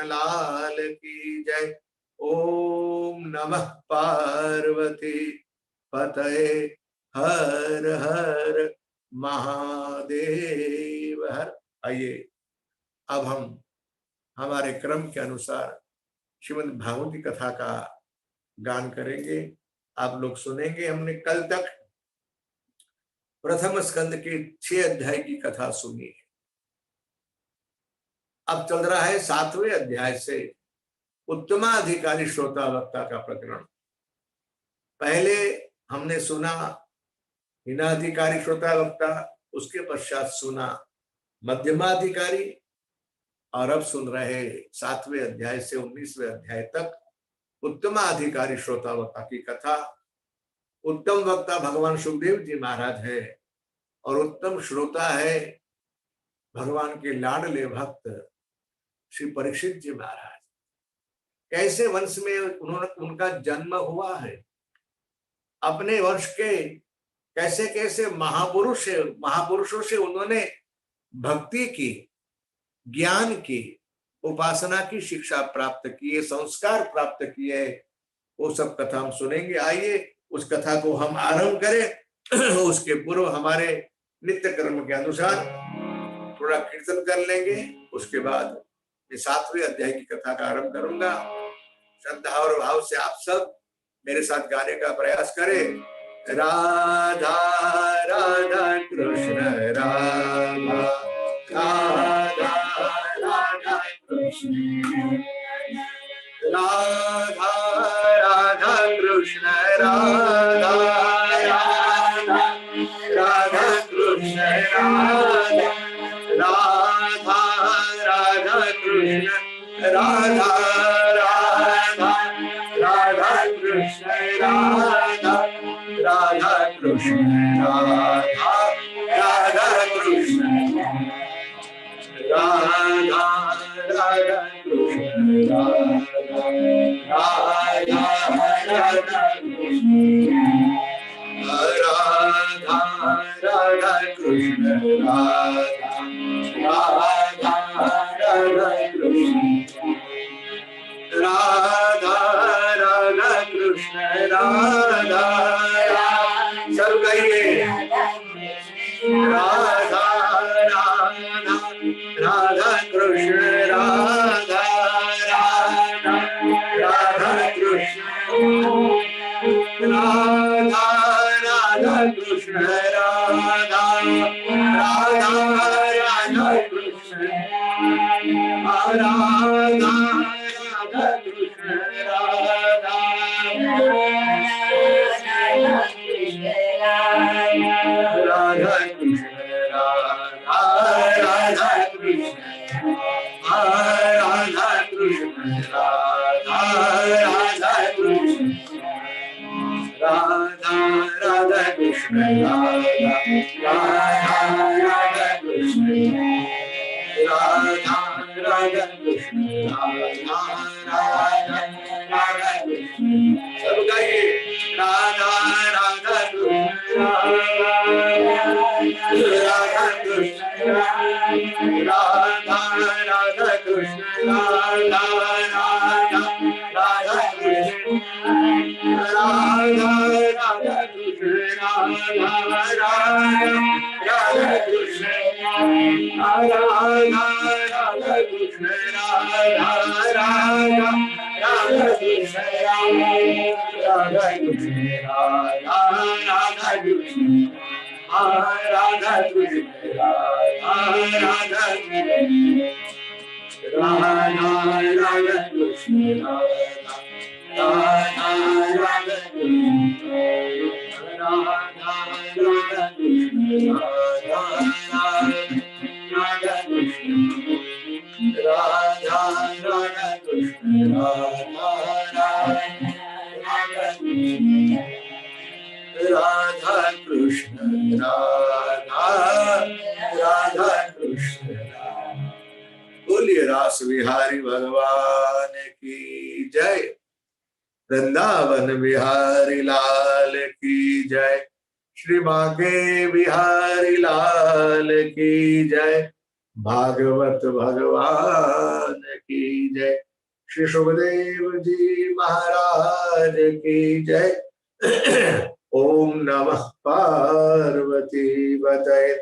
लाल की जय। ओम नमः पार्वती पतये हर हर महादेव हर। आइए अब हम हमारे क्रम के अनुसार श्रीमद् भागवत की कथा का गान करेंगे। आप लोग सुनेंगे। हमने कल तक प्रथम स्कंद के 6 अध्याय की कथा सुनी है। अब चल रहा है 7वें अध्याय से उत्तमाधिकारी श्रोता वक्ता का प्रकरण। पहले हमने सुना हीनाधिकारी श्रोता वक्ता, उसके पश्चात सुना मध्यमाधिकारी, और अब सुन रहे 7वें अध्याय से 19वें अध्याय तक उत्तमाधिकारी श्रोता वक्ता की कथा। उत्तम वक्ता भगवान सुखदेव जी महाराज है और उत्तम श्रोता है भगवान के लाडले भक्त श्री परीक्षित जी महाराज। कैसे वंश में उनका जन्म हुआ है, अपने वंश के कैसे कैसे महापुरुषों से उन्होंने भक्ति की, ज्ञान की, उपासना की शिक्षा प्राप्त की है, संस्कार प्राप्त किए, वो सब कथा हम सुनेंगे। आइए उस कथा को हम आरंभ करें। उसके पूर्व हमारे नित्य कर्म के अनुसार थोड़ा कीर्तन कर लेंगे। उसके बाद मैं 7वें अध्याय की कथा का आरंभ करूंगा। श्रद्धा और भाव से आप सब मेरे साथ गाने का प्रयास करें। राधा राधा कृष्ण राधा राधा राधा कृष्ण राधा राधा कृष्ण राधा राधा राधा कृष्ण राधा राधा राधा कृष्ण राधा राधा राधा कृष्ण राधा राधा कृष्ण राधा राधा कृष्ण राधा राधा कृष्ण राधा राधा राधा कृष्ण राधा राधा कृष्ण राधा राधा राधा कृष्ण राधा राधा कृष्ण राधा सब कहिए राधा राधा राधा कृष्ण राधा राधा राधा कृष्ण राधा राधा कृष्ण राधा राधा राधा कृष्ण राधा राधा कृष्ण राधा राधा कृष्ण राधा राधा कृष्ण राधा कृष्ण राधा राधा कृष्ण राधा राधा कृष्ण राधा राधा राधा कृष्ण राधा राधा कृष्ण राधा राधा राधा कृष्ण सब गाइए राधा राधा कृष्ण राधा कृष्ण राधा राधा कृष्ण राधा राधा राधा कृष्ण राधा राधा कृष्ण राधा राधा कृष्ण राधा राधा कृष्ण राधा राधा राधा कृष्ण राधा कृष्ण राधा राधा कृष्ण राधा कृष्ण राधा राधा राधा कृष्ण राधा राधा राधा कृष्ण राधा राधा कृष्ण राधा राधा कृष्ण राधा राधा कृष्ण राधा राधा राधा कृष्ण राधा राधा कृष्ण। बोलिए रास बिहारी भगवान की जय। वृंदावन बिहारी लाल की जय। श्री बांके बिहारी लाल की जय। भागवत भगवान की जय। श्री सुखदेव जी महाराज की जय। ओम नमः पार्वती पतये।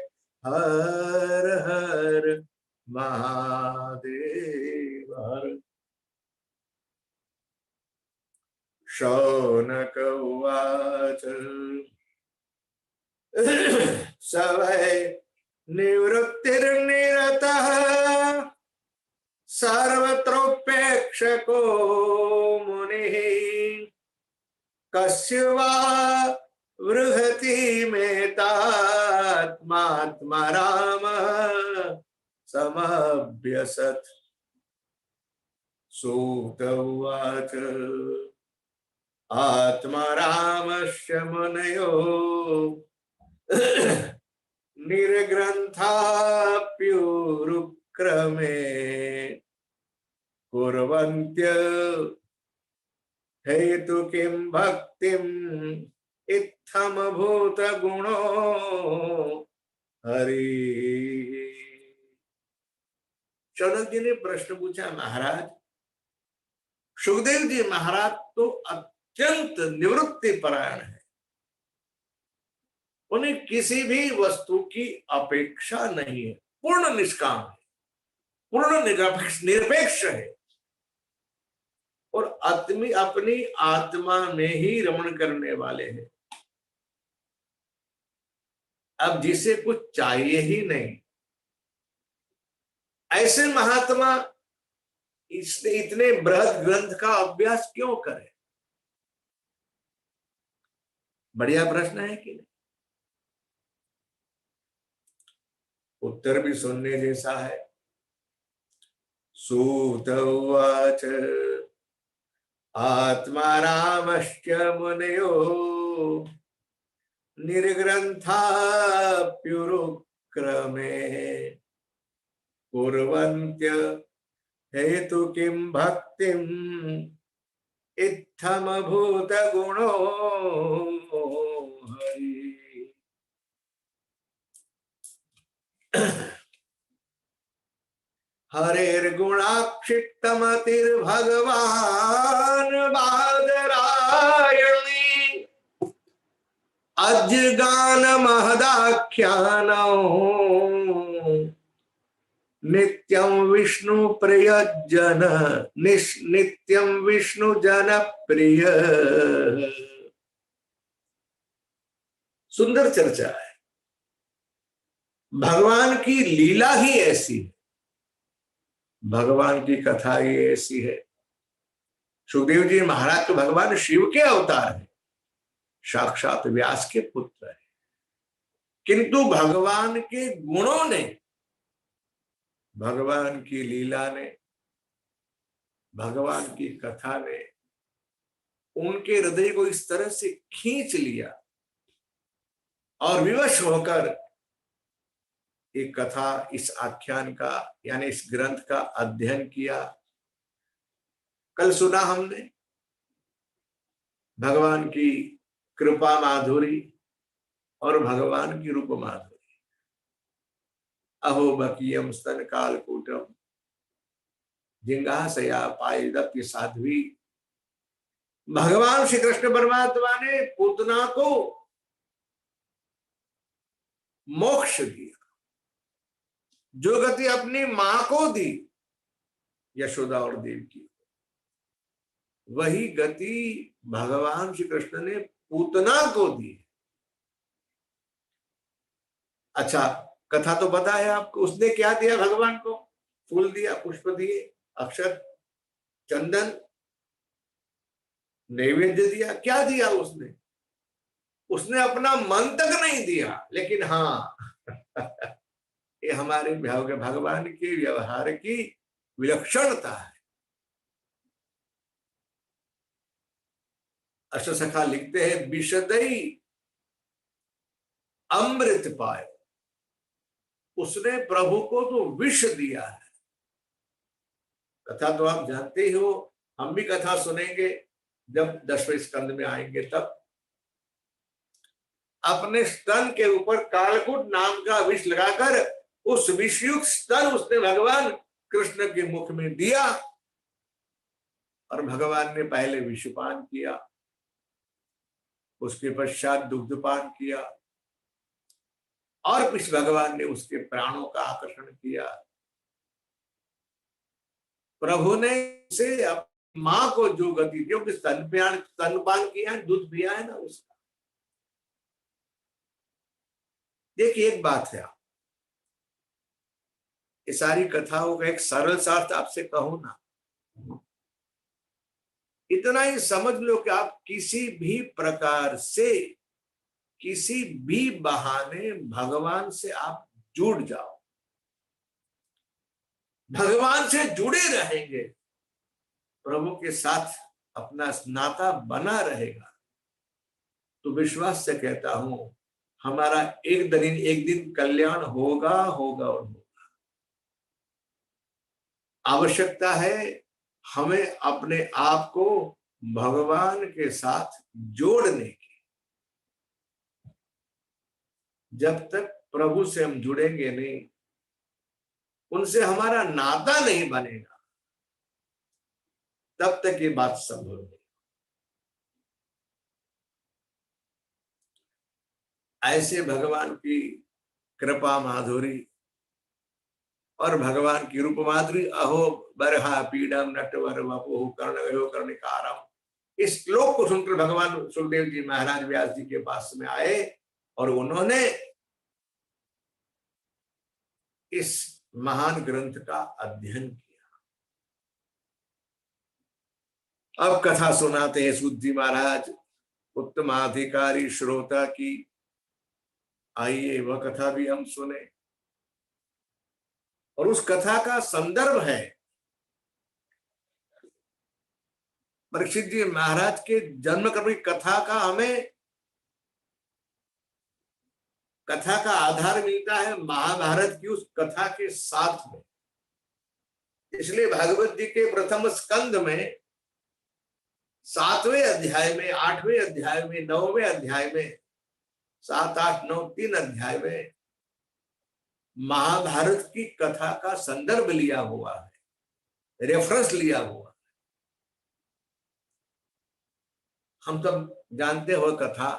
हर हर महादेव। हर। शौनक उवाच सवै निवृत्तिर्निरतः सर्वत्रोपेक्षको मुनिः कस्य वा वृहति मेतात्मात्मा रामः समभ्यसत्। सूत उवाच आत्मा रामस्य मुनयो निर्ग्रन्थाप्युरुक्रमे कुर्वन्त्य हेतु किं भक्तिम् इत्थमभूत गुणो हरि। शौनक जी ने प्रश्न पूछा, महाराज सुखदेव जी महाराज तो अत्यंत निवृत्ति परायण है, उन्हें किसी भी वस्तु की अपेक्षा नहीं है, पूर्ण निष्काम है, पूर्ण निरपेक्ष है और अपनी आत्मा में ही रमण करने वाले हैं। अब जिसे कुछ चाहिए ही नहीं, ऐसे महात्मा इतने बृहद ग्रंथ का अभ्यास क्यों करें? बढ़िया प्रश्न है कि नहीं? उत्तर भी सुनने जैसा है। सूत उवाच आत्मा रामश्च मुनयो निर्ग्रन्थाप्युरुक्रमे कुर्वन्त्य हेतु किं भक्तिम् इत्थमभूत गुणो हरि। हरेर्गुणाक्षिप्तमतिर्भगवान् बादरायणी अज्ञानमहदाख्यानो नित्यं विष्णु प्रिय जन नित्यं विष्णु जन प्रिय। सुंदर चर्चा है। भगवान की लीला ही ऐसी है, भगवान की कथा ही ऐसी है। सुखदेव जी महाराज तो भगवान शिव के अवतार है, साक्षात व्यास के पुत्र है, किंतु भगवान के गुणों ने, भगवान की लीला ने, भगवान की कथा ने उनके हृदय को इस तरह से खींच लिया और विवश होकर एक कथा, इस आख्यान का यानी इस ग्रंथ का अध्ययन किया। कल सुना हमने भगवान की कृपा माधुरी और भगवान की रूप माधुरी। अहो बकीयम स्तन कालकूटम जिंगासया पायदप्य साध्वी। भगवान श्री कृष्ण परमात्मा ने पूतना को मोक्ष दिया, जो गति अपनी मां को दी यशोदा और देवकी, वही गति भगवान श्री कृष्ण ने पूतना को दी। अच्छा, कथा तो पता है आपको, उसने क्या दिया भगवान को? फूल दिया, पुष्प दिए, अक्षत, चंदन, नैवेद्य दिया। क्या दिया उसने? उसने अपना मन तक नहीं दिया, लेकिन हाँ ये हमारे भगवान के व्यवहार की विलक्षणता है। अष्टसखा लिखते हैं, विशदई अमृत पाए। उसने प्रभु को तो विष दिया है। कथा तो आप जानते ही हो, हम भी कथा सुनेंगे जब 10वें स्कंद में आएंगे तब। अपने स्तन के ऊपर कालकूट नाम का विष लगाकर उस विषयुक्त स्तन उसने भगवान कृष्ण के मुख में दिया और भगवान ने पहले विषपान किया, उसके पश्चात दुग्धपान किया और फिर भगवान ने उसके प्राणों का आकर्षण किया। प्रभु ने उसे अपनी मां को जो गति दी, क्योंकि स्तनपान किया है, दूध पिया है ना उसका। देखिए एक बात है, ये सारी कथाओं का एक सरल सा अर्थ आपसे कहूं ना, इतना ही समझ लो कि आप किसी भी प्रकार से, किसी भी बहाने भगवान से आप जुड़ जाओ, भगवान से जुड़े रहेंगे, प्रभु के साथ अपना नाता बना रहेगा, तो विश्वास से कहता हूं हमारा एक दिन कल्याण होगा होगा और होगा। आवश्यकता है हमें अपने आप को भगवान के साथ जोड़ने की। जब तक प्रभु से हम जुड़ेंगे नहीं, उनसे हमारा नाता नहीं बनेगा, तब तक ये बात संभव नहीं। ऐसे भगवान की कृपा माधुरी और भगवान की रूप माधुरी, अहो बरहा पीडम नटवर वपु कर्णयो कर्णिकारम, इस श्लोक को सुनकर भगवान सुखदेव जी महाराज व्यास जी के पास में आए और उन्होंने इस महान ग्रंथ का अध्ययन किया। अब कथा सुनाते हैं सूत महाराज उत्तमाधिकारी श्रोता की। आइए वह कथा भी हम सुने, और उस कथा का संदर्भ है परीक्षित जी महाराज के जन्म कर्म की कथा का। हमें कथा का आधार मिलता है महाभारत की उस कथा के साथ में। इसलिए भागवत जी के प्रथम स्कंद में 7वें अध्याय में, 8वें अध्याय में, 9वें अध्याय में, 7, 8, 9 3 अध्याय में महाभारत की कथा का संदर्भ लिया हुआ है, रेफरेंस लिया हुआ है। हम सब जानते हो कथा,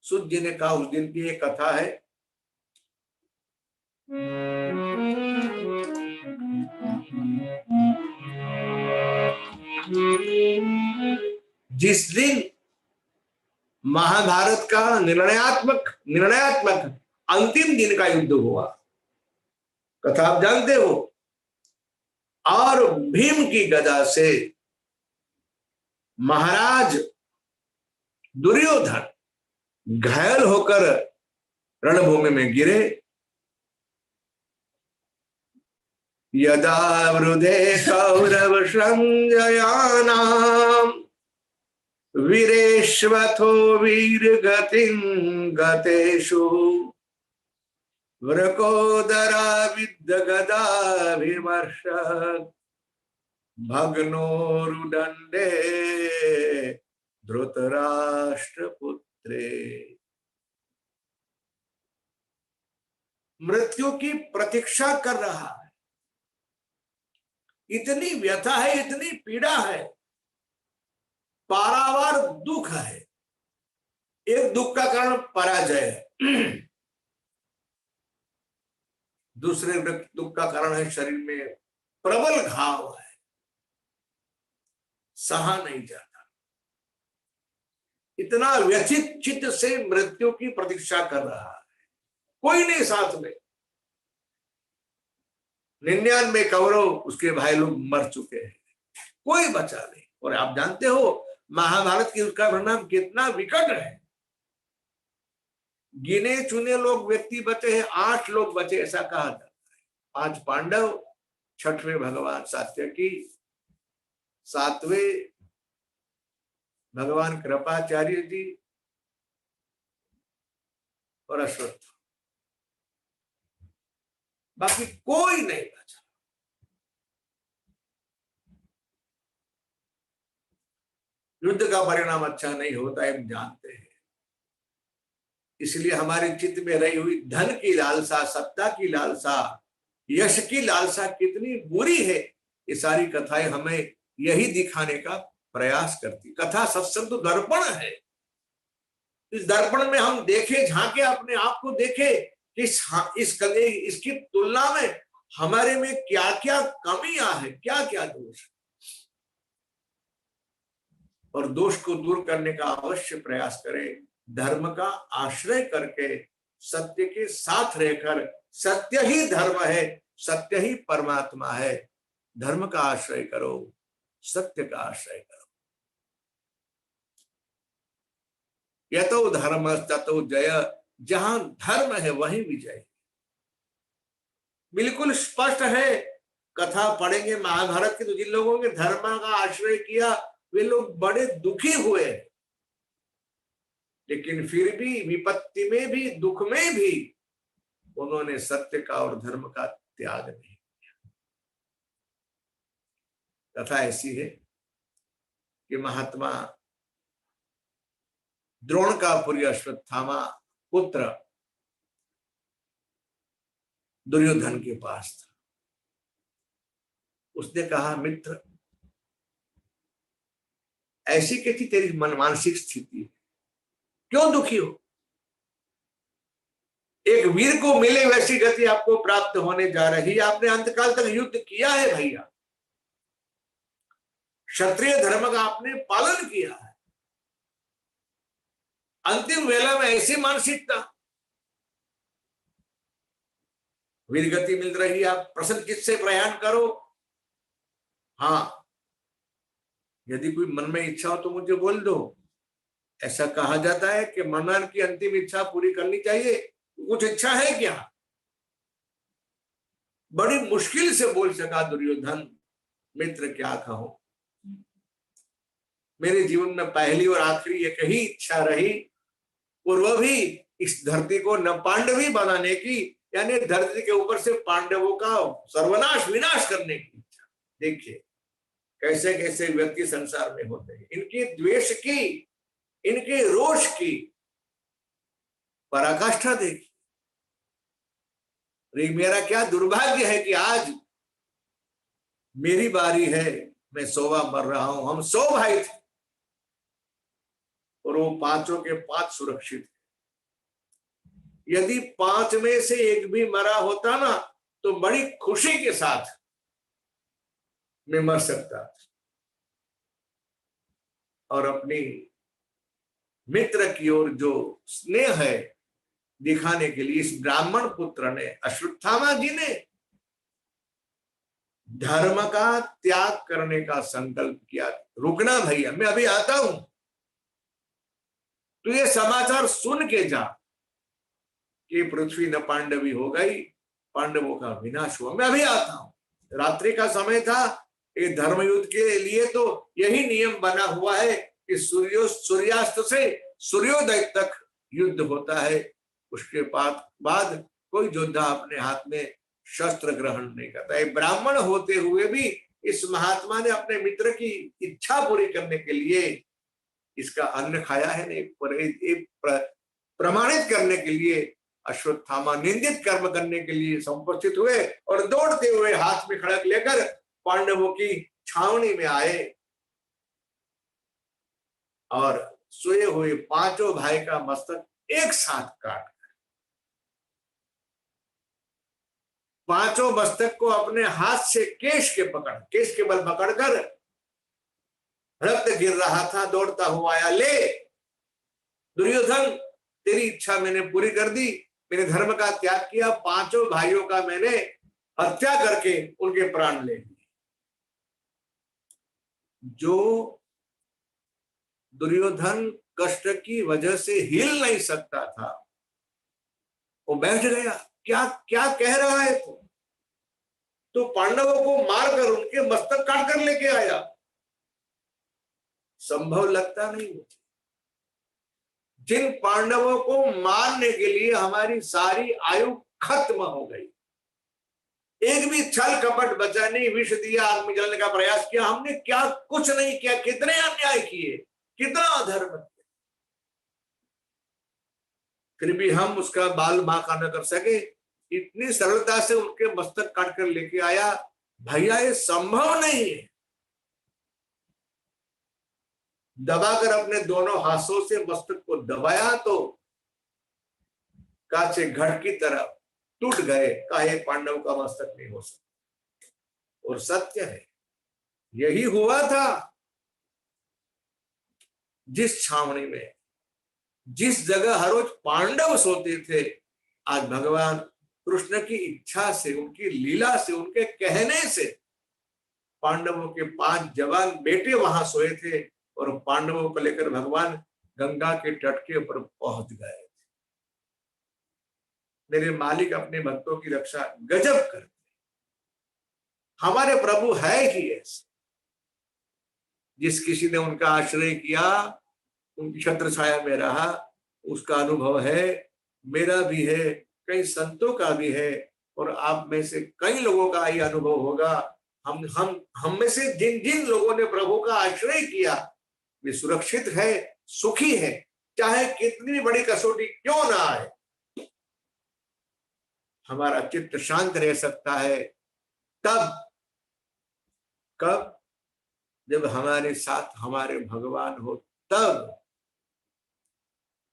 सूत जी ने कहा उस दिन की एक कथा है। जिस दिन महाभारत का निर्णयात्मक अंतिम दिन का युद्ध हुआ, कथा आप जानते हो, और भीम की गदा से महाराज दुर्योधन घायल होकर रणभूमि में गिरे। यदा वृधे कौरव संजयानाम वीरेश्वथो वीर गतिं गतेषु वृकोदरा विद्ध गदा विमर्श भग्नोरुदंडे धृतराष्ट्रपुत्रे। मृत्यु की प्रतीक्षा कर रहा है, इतनी व्यथा है, इतनी पीड़ा है, पारावार दुख है। एक दुख का कारण पराजय है, दूसरे दुख का कारण है शरीर में प्रबल घाव है, सहा नहीं जाता। इतना व्यथित चित्त से मृत्यु की प्रतीक्षा कर रहा है, कोई नहीं साथ में। 99 कौरव उसके भाई लोग मर चुके हैं, कोई बचा नहीं। और आप जानते हो महाभारत की उसका परिणाम कितना विकट है। गिने चुने लोग व्यक्ति बचे हैं, 8 लोग बचे ऐसा कहा जाता है। 5 पांडव, 6वें भगवान सात्यकी, 7वें भगवान कृपाचार्य जी और अश्वत्थ, बाकी कोई नहीं बचा। युद्ध का परिणाम अच्छा नहीं होता है, हम जानते हैं। इसलिए हमारे चित्त में रही हुई धन की लालसा, सत्ता की लालसा, यश की लालसा कितनी बुरी है, ये सारी कथाएं हमें यही दिखाने का प्रयास करती। कथा सत्संग तो दर्पण है। इस दर्पण में हम देखे, झांके, अपने आप को देखे कि इसकी तुलना में हमारे में क्या क्या कमियां है, क्या क्या दोष है, और दोष को दूर करने का अवश्य प्रयास करें। धर्म का आश्रय करके, सत्य के साथ रहकर, सत्य ही धर्म है, सत्य ही परमात्मा है, धर्म का आश्रय करो, सत्य का आश्रय करो। यतो धर्म ततो जय, जहां धर्म है वहीं विजय। बिल्कुल स्पष्ट है। कथा पढ़ेंगे महाभारत की तो जिन लोगों ने धर्म का आश्रय किया वे लोग बड़े दुखी हुए, लेकिन फिर भी विपत्ति में भी, दुख में भी उन्होंने सत्य का और धर्म का त्याग नहीं किया। कथा ऐसी है कि महात्मा द्रोण का पुरी अश्वत्थामा पुत्र दुर्योधन के पास था। उसने कहा, मित्र, ऐसी कैसी तेरी मानसिक स्थिति है, क्यों दुखी हो? एक वीर को मिले वैसी गति आपको प्राप्त होने जा रही है। आपने अंतकाल तक युद्ध किया है भैया, क्षत्रिय धर्म का आपने पालन किया है, अंतिम वेला में ऐसी मानसिकता, वीर गति मिल रही है, आप प्रसन्न चित्त से प्रयाण करो। हाँ, यदि कोई मन में इच्छा हो तो मुझे बोल दो। ऐसा कहा जाता है कि मनन की अंतिम इच्छा पूरी करनी चाहिए। कुछ इच्छा है क्या? बड़ी मुश्किल से बोल सका दुर्योधन, मित्र क्या कहूं, मेरे जीवन में पहली और आखिरी एक ही इच्छा रही, और वह भी इस धरती को न पांडवी बनाने की, यानी धरती के ऊपर से पांडवों का सर्वनाश, विनाश करने की इच्छा। देखिए कैसे कैसे व्यक्ति संसार में होते हैं। इनके द्वेष की, इनके रोष की पराकाष्ठा देखिए। मेरा क्या दुर्भाग्य है कि आज मेरी बारी है, मैं 100वां मर रहा हूं। हम 100 भाई थे और वो 5 के 5 सुरक्षित। यदि 5 में से एक भी मरा होता ना तो बड़ी खुशी के साथ मैं मर सकता था। और अपनी मित्र की ओर जो स्नेह है दिखाने के लिए इस ब्राह्मण पुत्र ने, अश्वत्थामा जी ने, धर्म का त्याग करने का संकल्प किया। रुकना भैया, मैं अभी आता हूं, तो ये समाचार सुन के जा कि पृथ्वी न पांडवी हो गई, पांडवों का विनाश हुआ, मैं अभी आता हूं। रात्रि का समय था। ये धर्म युद्ध के लिए तो यही नियम बना हुआ है कि सूर्यास्त से सूर्योदय तक युद्ध होता है। उसके बाद कोई योद्धा अपने हाथ में शस्त्र ग्रहण नहीं करता है। ब्राह्मण होते हुए भी इस महात्मा ने अपने मित्र की इच्छा पूरी करने के लिए इसका अन्न खाया है, नहीं प्रमाणित करने के लिए अश्वत्थामा निंदित कर्म करने के लिए समुपस्थित हुए और दौड़ते हुए हाथ में खड़ग लेकर पांडवों की छावनी में आए और सोए हुए 5 भाई का मस्तक एक साथ काट, 5 मस्तक को अपने हाथ से केश के बल पकड़कर, रक्त गिर रहा था, दौड़ता हुआ आया, ले दुर्योधन, तेरी इच्छा मैंने पूरी कर दी, मैंने धर्म का त्याग किया, 5 भाइयों का मैंने हत्या करके उनके प्राण ले लिए। जो दुर्योधन कष्ट की वजह से हिल नहीं सकता था वो बैठ गया। क्या क्या कह रहा है तो पांडवों को मारकर उनके मस्तक काट कर लेके आया। संभव लगता नहीं। जिन पांडवों को मारने के लिए हमारी सारी आयु खत्म हो गई, एक भी छल कपट बचा नहीं, विष दिया, आग में जलने का प्रयास किया, हमने क्या कुछ नहीं किया। कितने अन्याय किए, कितना अधर्म किया, फिर भी हम उसका बाल बांका न कर सके, इतनी सरलता से उनके मस्तक काट कर लेके आया। भैया ये संभव नहीं है। दबाकर अपने दोनों हाथों से मस्तक को दबाया तो कांचे घड़ की तरह टूट गए। काहे पांडव का मस्तक नहीं हो सकता। और सत्य है, यही हुआ था। जिस छावनी में, जिस जगह हर रोज पांडव सोते थे, आज भगवान कृष्ण की इच्छा से, उनकी लीला से, उनके कहने से पांडवों के 5 जवान बेटे वहां सोए थे और पांडवों को लेकर भगवान गंगा के तट के ऊपर पहुंच गए। मेरे मालिक अपने भक्तों की रक्षा गजब करते। हमारे प्रभु है ही ऐसे। जिस किसी ने उनका आश्रय किया, उनकी छत्र छाया में रहा, उसका अनुभव है, मेरा भी है, कई संतों का भी है, और आप में से कई लोगों का ये अनुभव होगा। हम में से जिन जिन लोगों ने प्रभु का आश्रय किया, वे सुरक्षित है, सुखी है, चाहे कितनी बड़ी कसौटी क्यों ना आए। हमारा चित्त शांत रह सकता है तब, कब? जब हमारे साथ हमारे भगवान हो तब।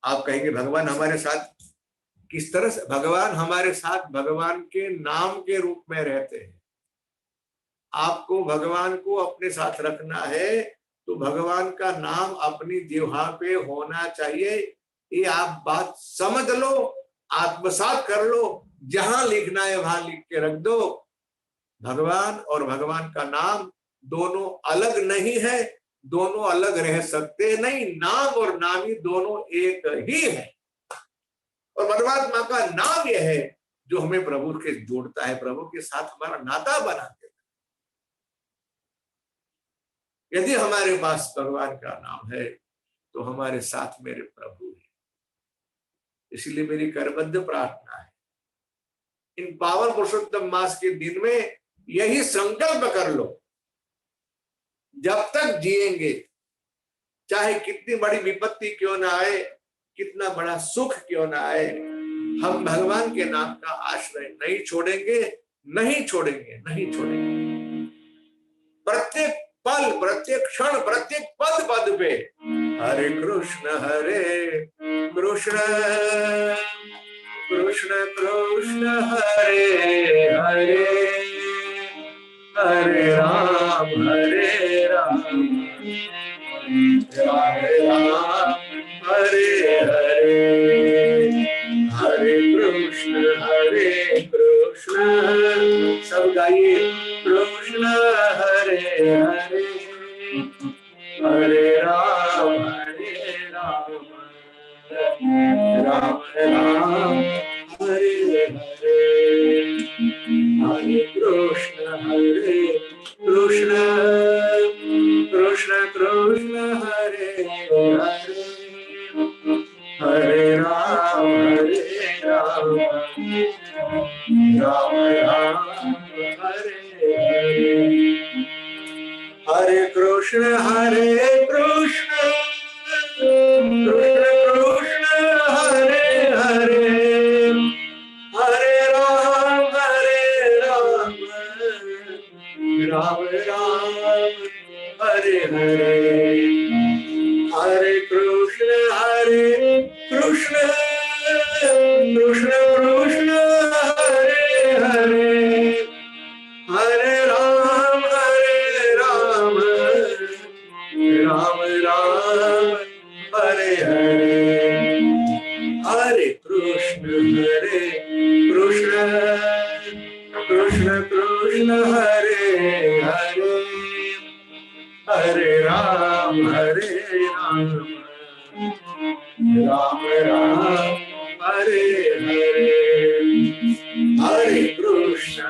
आप कहेंगे भगवान हमारे साथ किस तरह से? भगवान हमारे साथ भगवान के नाम के रूप में रहते हैं। आपको भगवान को अपने साथ रखना है तो भगवान का नाम अपनी जिह्वा पे होना चाहिए। ये आप बात समझ लो, आत्मसात कर लो, जहां लिखना है वहां लिख के रख दो। भगवान और भगवान का नाम दोनों अलग नहीं है, दोनों अलग रह सकते नहीं। नाम और नामी दोनों एक ही है। और परमात्मा का नाम यह है जो हमें प्रभु के जोड़ता है, प्रभु के साथ हमारा नाता बना देता है। यदि हमारे पास भगवान का नाम है तो हमारे साथ मेरे प्रभु है। इसलिए मेरी करबद्ध प्रार्थना है, इन पावन पुरुषोत्तम मास के दिन में यही संकल्प कर लो, जब तक जिएंगे, चाहे कितनी बड़ी विपत्ति क्यों ना आए, कितना बड़ा सुख क्यों ना आए, हम भगवान के नाम का आश्रय नहीं छोड़ेंगे, नहीं छोड़ेंगे, नहीं छोड़ेंगे। प्रत्येक पल, प्रत्येक क्षण, प्रत्येक पद पद पे हरे कृष्ण कृष्ण कृष्ण कृष्ण हरे हरे, हरे राम राम राम हरे हरे, हरे कृष्ण सब गाइए। कृष्ण हरे हरे, हरे राम राम राम हरे हरे, हरे कृष्ण कृष्ण कृष्ण हरे हरे, हरे राम राम राम हरे हरे, हरे कृष्ण कृष्ण कृष्ण हरे हरे, हरे राम राम राम हरे हरे, हरे कृष्ण कृष्ण कृष्ण कृष्ण हरे हरे, हरे राम राम राम हरे हरे, हरे कृष्ण कृष्ण कृष्ण कृष्ण हरे हरे, हरे राम राम राम हरे हरे, हरे कृष्ण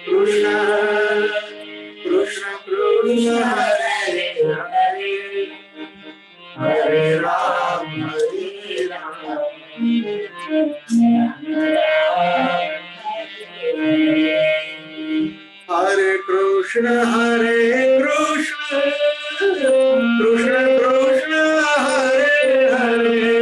कृष्ण कृष्ण कृष्ण हरे हरे, हरे राम हरे कृष्ण कृष्ण कृष्ण कृष्ण हरे हरे,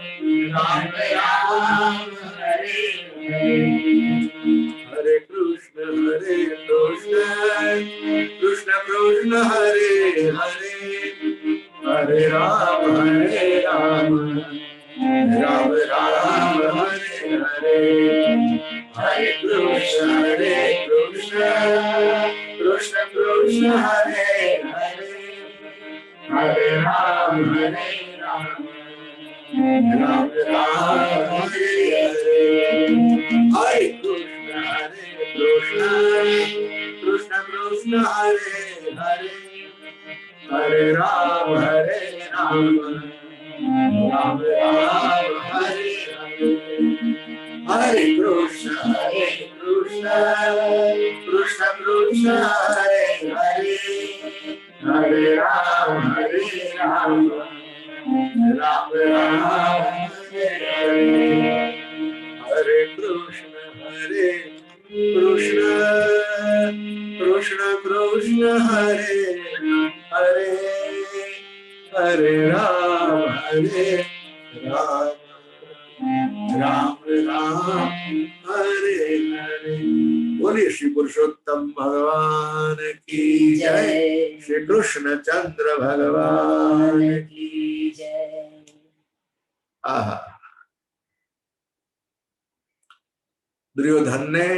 राम राम हरे हरे, हरे कृष्ण कृष्ण कृष्ण हरे हरे, हरे राम राम राम हरे हरे, हरे कृष्ण कृष्ण कृष्ण हरे हरे, हरे राम राम राम हरे हरे, हरे कृष्ण कृष्ण कृष्ण हरे हरे, हरे राम राम राम हरे हरे, हरे कृष्ण कृष्ण कृष्ण हरे हरे, हरे राम राम राम हरे हरे, हरे कृष्ण कृष्ण कृष्ण हरे हरे, हरे राम राम राम हरे हरे। बोलिए श्री पुरुषोत्तम भगवान की जय, श्री कृष्ण चंद्र भगवान की जय। आहा, दुर्योधन ने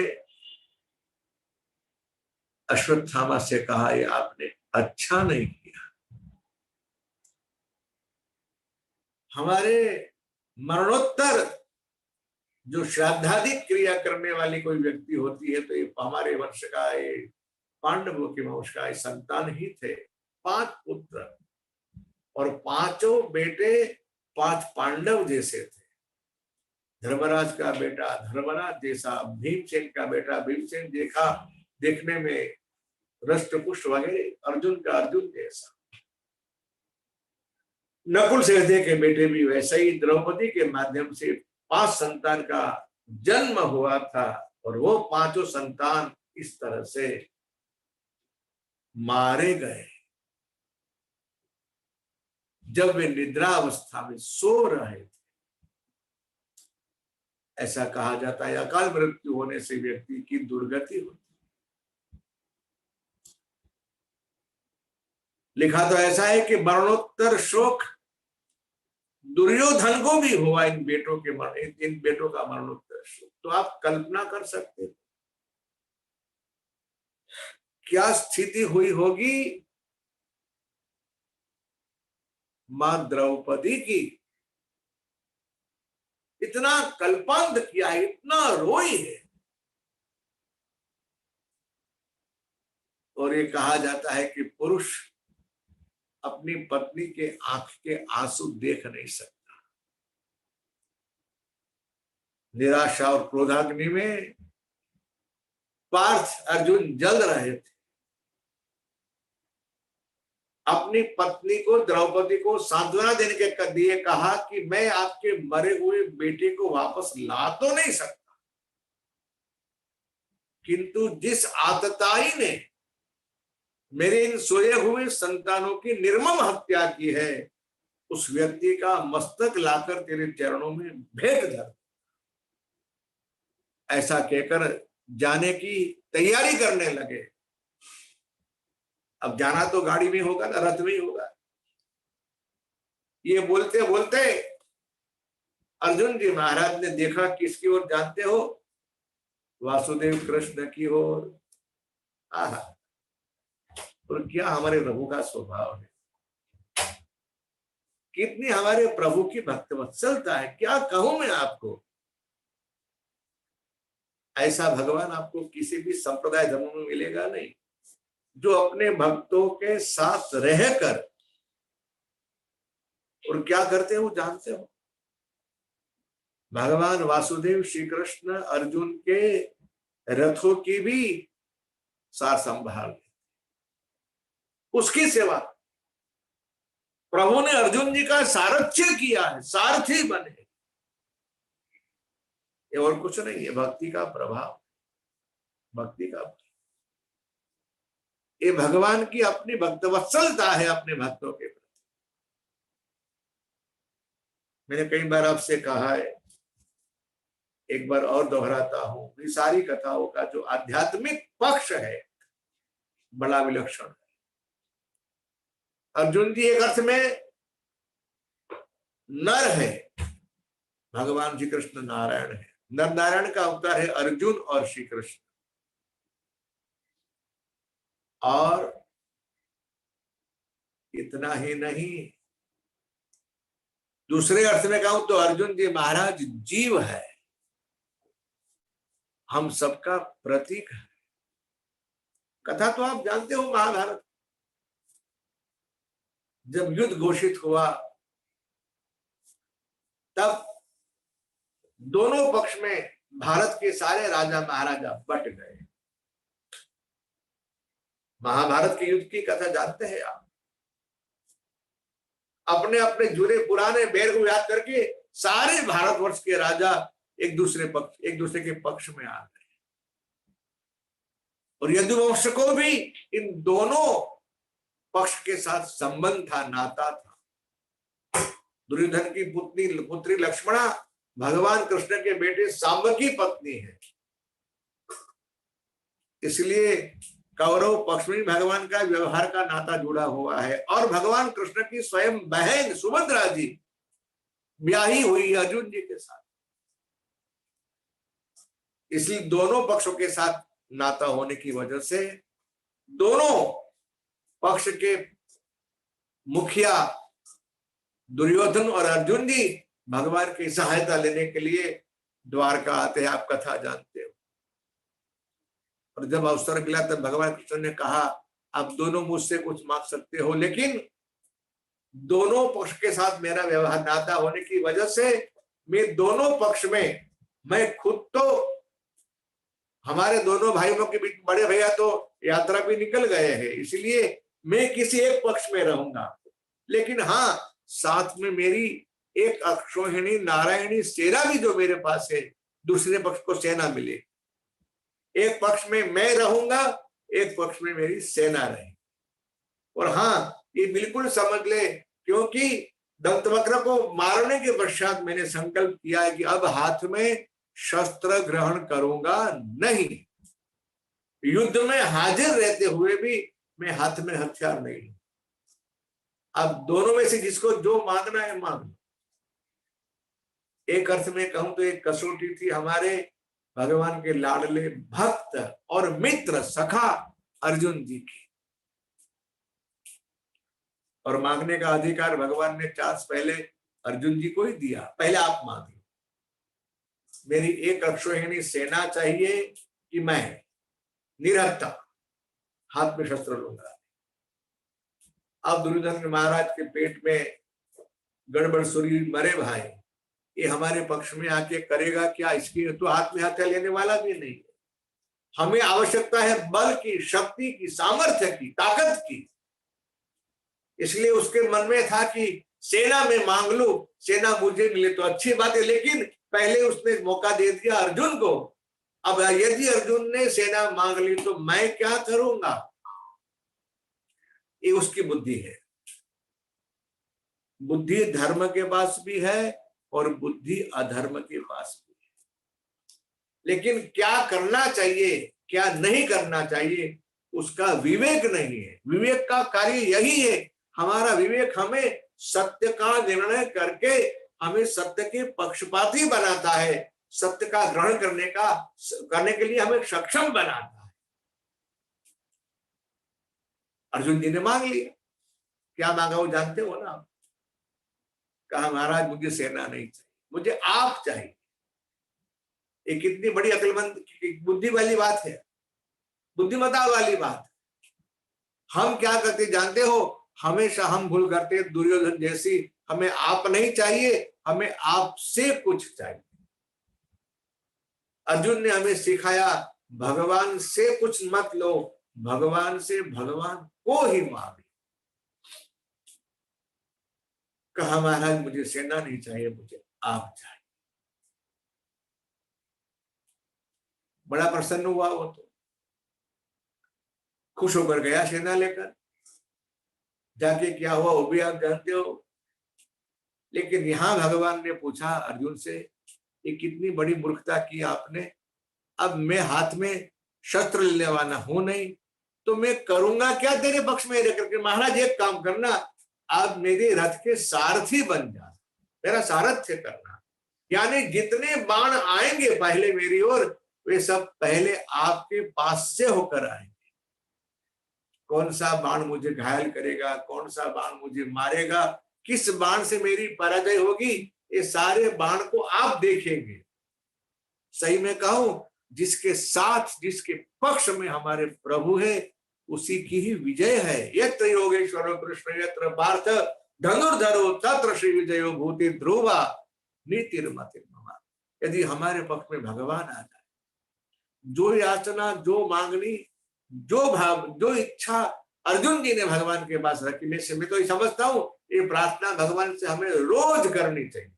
अश्वत्थामा से कहा, ये आपने अच्छा नहीं किया। हमारे मरणोत्तर जो श्राद्धादि क्रिया करने वाली कोई व्यक्ति होती है, तो ये हमारे वंश का, ये पांडवों के वंश का संतान ही थे। 5 पुत्र और 5 बेटे 5 पांडव जैसे थे। धर्मराज का बेटा धर्मराज जैसा, भीमसेन का बेटा भीमसेन देखने में रष्टपुष्ट वगैरह, अर्जुन का अर्जुन जैसा, नकुल सहदेव के बेटे भी वैसे ही। द्रौपदी के माध्यम से 5 संतान का जन्म हुआ था, और वो 5 संतान इस तरह से मारे गए जब वे निद्रा अवस्था में सो रहे थे। ऐसा कहा जाता है अकाल मृत्यु होने से व्यक्ति की दुर्गति होती। लिखा तो ऐसा है कि मरणोत्तर शोक दुर्योधन को भी हुआ इन बेटों का मरणोत्तर शोक। तो आप कल्पना कर सकते हैं क्या स्थिति हुई होगी मां द्रौपदी की। इतना कल्पांत किया है, इतना रोई है। और ये कहा जाता है कि पुरुष अपनी पत्नी के आंख के आंसू देख नहीं सकता। निराशा और क्रोधाग्नि में पार्थ अर्जुन जल रहे थे। अपनी पत्नी को द्रौपदी को सांत्वना देने के दिए कहा कि मैं आपके मरे हुए बेटे को वापस ला तो नहीं सकता, किंतु जिस आतताई ने मेरे इन सोए हुए संतानों की निर्मम हत्या की है, उस व्यक्ति का मस्तक लाकर तेरे चरणों में भेंट धर। ऐसा कहकर जाने की तैयारी करने लगे। अब जाना तो गाड़ी में होगा ना, रथ में ही होगा। ये बोलते बोलते अर्जुन जी महाराज ने देखा किसकी ओर जानते हो? वासुदेव कृष्ण की ओर। आहा, और क्या हमारे प्रभु का स्वभाव है, कितनी हमारे प्रभु की भक्त वत्सलता है, क्या कहूं मैं आपको। ऐसा भगवान आपको किसी भी संप्रदाय धर्म में मिलेगा नहीं, जो अपने भक्तों के साथ रहकर और क्या करते हो जानते हो। भगवान वासुदेव श्री कृष्ण अर्जुन के रथों की भी सार संभाल, उसकी सेवा। प्रभु ने अर्जुन जी का सारथ्य किया है, सारथी बने। ये और कुछ नहीं है, भक्ति का प्रभाव, भक्ति का। ये भगवान की अपनी भक्तवत्सलता है अपने भक्तों के प्रति। मैंने कई बार आपसे कहा है, एक बार और दोहराता हूं, ये सारी कथाओं का जो आध्यात्मिक पक्ष है बड़ा विलक्षण है। अर्जुन जी एक अर्थ में नर है, भगवान श्री कृष्ण नारायण है। नर नारायण का अवतार है अर्जुन और श्री कृष्ण। और इतना ही नहीं, दूसरे अर्थ में कहूं तो अर्जुन जी महाराज जीव है, हम सबका प्रतीक है। कथा तो आप जानते हो, महाभारत जब युद्ध घोषित हुआ तब दोनों पक्ष में भारत के सारे राजा महाराजा बट गए। महाभारत के युद्ध की कथा जानते हैं आप। अपने अपने जुड़े पुराने बैर को याद करके सारे भारतवर्ष के राजा एक दूसरे के पक्ष में आ गए। और यदुवंश को भी इन दोनों पक्ष के साथ संबंध था, नाता था। दुर्योधन की पुत्री लक्ष्मणा भगवान कृष्ण के बेटे सांब की पत्नी है, इसलिए कौरव पक्ष में भगवान का व्यवहार का नाता जुड़ा हुआ है। और भगवान कृष्ण की स्वयं बहन सुभद्रा जी ब्याही हुई अर्जुन जी के साथ, इसलिए दोनों पक्षों के साथ नाता होने की वजह से दोनों पक्ष के मुखिया दुर्योधन और अर्जुन जी भगवान की सहायता लेने के लिए द्वारका आते हैं, आप कथा जानते हो। और जब अवसर मिला तब भगवान कृष्ण ने कहा आप दोनों मुझसे कुछ मांग सकते हो, लेकिन दोनों पक्ष के साथ मेरा व्यवहार नाता होने की वजह से मैं दोनों पक्ष में, मैं खुद तो, हमारे दोनों भाइयों के बीच बड़े भैया तो यात्रा भी निकल गए हैं, इसलिए मैं किसी एक पक्ष में रहूंगा, लेकिन हाँ साथ में मेरी एक अक्षोहिणी नारायणी सेना भी जो मेरे पास है, दूसरे पक्ष को सेना मिले। एक पक्ष में मैं रहूंगा, एक पक्ष में मेरी सेना रहे। और हाँ ये बिल्कुल समझ ले, क्योंकि दंतवक्र को मारने के पश्चात मैंने संकल्प किया है कि अब हाथ में शस्त्र ग्रहण करूंगा नहीं, युद्ध में हाजिर रहते हुए भी मैं हाथ में हथियार नहीं लूं। अब दोनों में से जिसको जो मांगना है मांग लो। एक अर्थ में कहूं तो एक कसौटी थी हमारे भगवान के लाडले भक्त और मित्र सखा अर्जुन जी की, और मांगने का अधिकार भगवान ने चांस पहले अर्जुन जी को ही दिया, पहले आप मांगे। मेरी एक अक्षोहिणी सेना चाहिए कि मैं निरहत्ता हाथ में शस्त्र लूंगा। अब दुर्योधन महाराज के पेट में गड़बड़ सुरी मरे भाई, ये हमारे पक्ष में आके करेगा क्या, इसकी तो हाथ में हथियार लेने वाला भी नहीं। हमें आवश्यकता है बल की, शक्ति की, सामर्थ्य की, ताकत की। इसलिए उसके मन में था कि सेना में मांग लो, सेना मुझे मिले तो अच्छी बात है, लेकिन पहले उसने मौका दे दिया अर्जुन को। अब यदि अर्जुन ने सेना मांग ली तो मैं क्या करूंगा, ये उसकी बुद्धि है। बुद्धि धर्म के पास भी है और बुद्धि अधर्म के पास भी है, लेकिन क्या करना चाहिए क्या नहीं करना चाहिए उसका विवेक नहीं है। विवेक का कार्य यही है, हमारा विवेक हमें सत्य का निर्णय करके हमें सत्य के पक्षपाती बनाता है, सत्य का ग्रहण करने के लिए हमें सक्षम बनाता है। अर्जुन जी ने मांग लिया, क्या मांगा वो जानते हो ना आप? कहा महाराज मुझे सेना नहीं चाहिए, मुझे आप चाहिए। ये कितनी बड़ी अक्लमंद बुद्धि वाली बात है, बुद्धिमत्ता वाली बात। हम क्या करते जानते हो, हमेशा हम भूल करते दुर्योधन जैसी, हमें आप नहीं चाहिए, हमें आपसे कुछ चाहिए। अर्जुन ने हमें सिखाया भगवान से कुछ मत लो, भगवान से भगवान को ही मांगे। कहा महाराज मुझे सेना नहीं चाहिए, मुझे आप चाहिए। बड़ा प्रसन्न हुआ वो, तो खुश होकर गया सेना लेकर। जाके क्या हुआ वो भी आप जानते हो, लेकिन यहाँ भगवान ने पूछा अर्जुन से, ये कितनी बड़ी मूर्खता की आपने, अब मैं हाथ में शस्त्र लेने वाला हूं नहीं, तो मैं करूंगा क्या तेरे पक्ष में रह करके? महाराज एक काम करना, आप मेरे रथ के सारथी बन जा, मेरा सारथ्य करना, यानी जितने बाण आएंगे पहले मेरी ओर, वे सब पहले आपके पास से होकर आएंगे। कौन सा बाण मुझे घायल करेगा, कौन सा बाण मुझे मारेगा, किस बाण से मेरी पराजय होगी, ये सारे बाण को आप देखेंगे। सही में कहूं, जिसके साथ, जिसके पक्ष में हमारे प्रभु है, उसी की ही विजय है। यत्र योगेश्वरो कृष्ण यत्र पार्थ धनुर्धरो तत्र श्री विजयो भूति ध्रुवा नीतिर्मतिर्ममा। यदि हमारे पक्ष में भगवान आ जाए, जो याचना, जो मांगनी, जो भाव, जो इच्छा अर्जुन जी ने भगवान के पास रखी, मैं तो समझता हूं ये प्रार्थना भगवान से हमें रोज करनी चाहिए,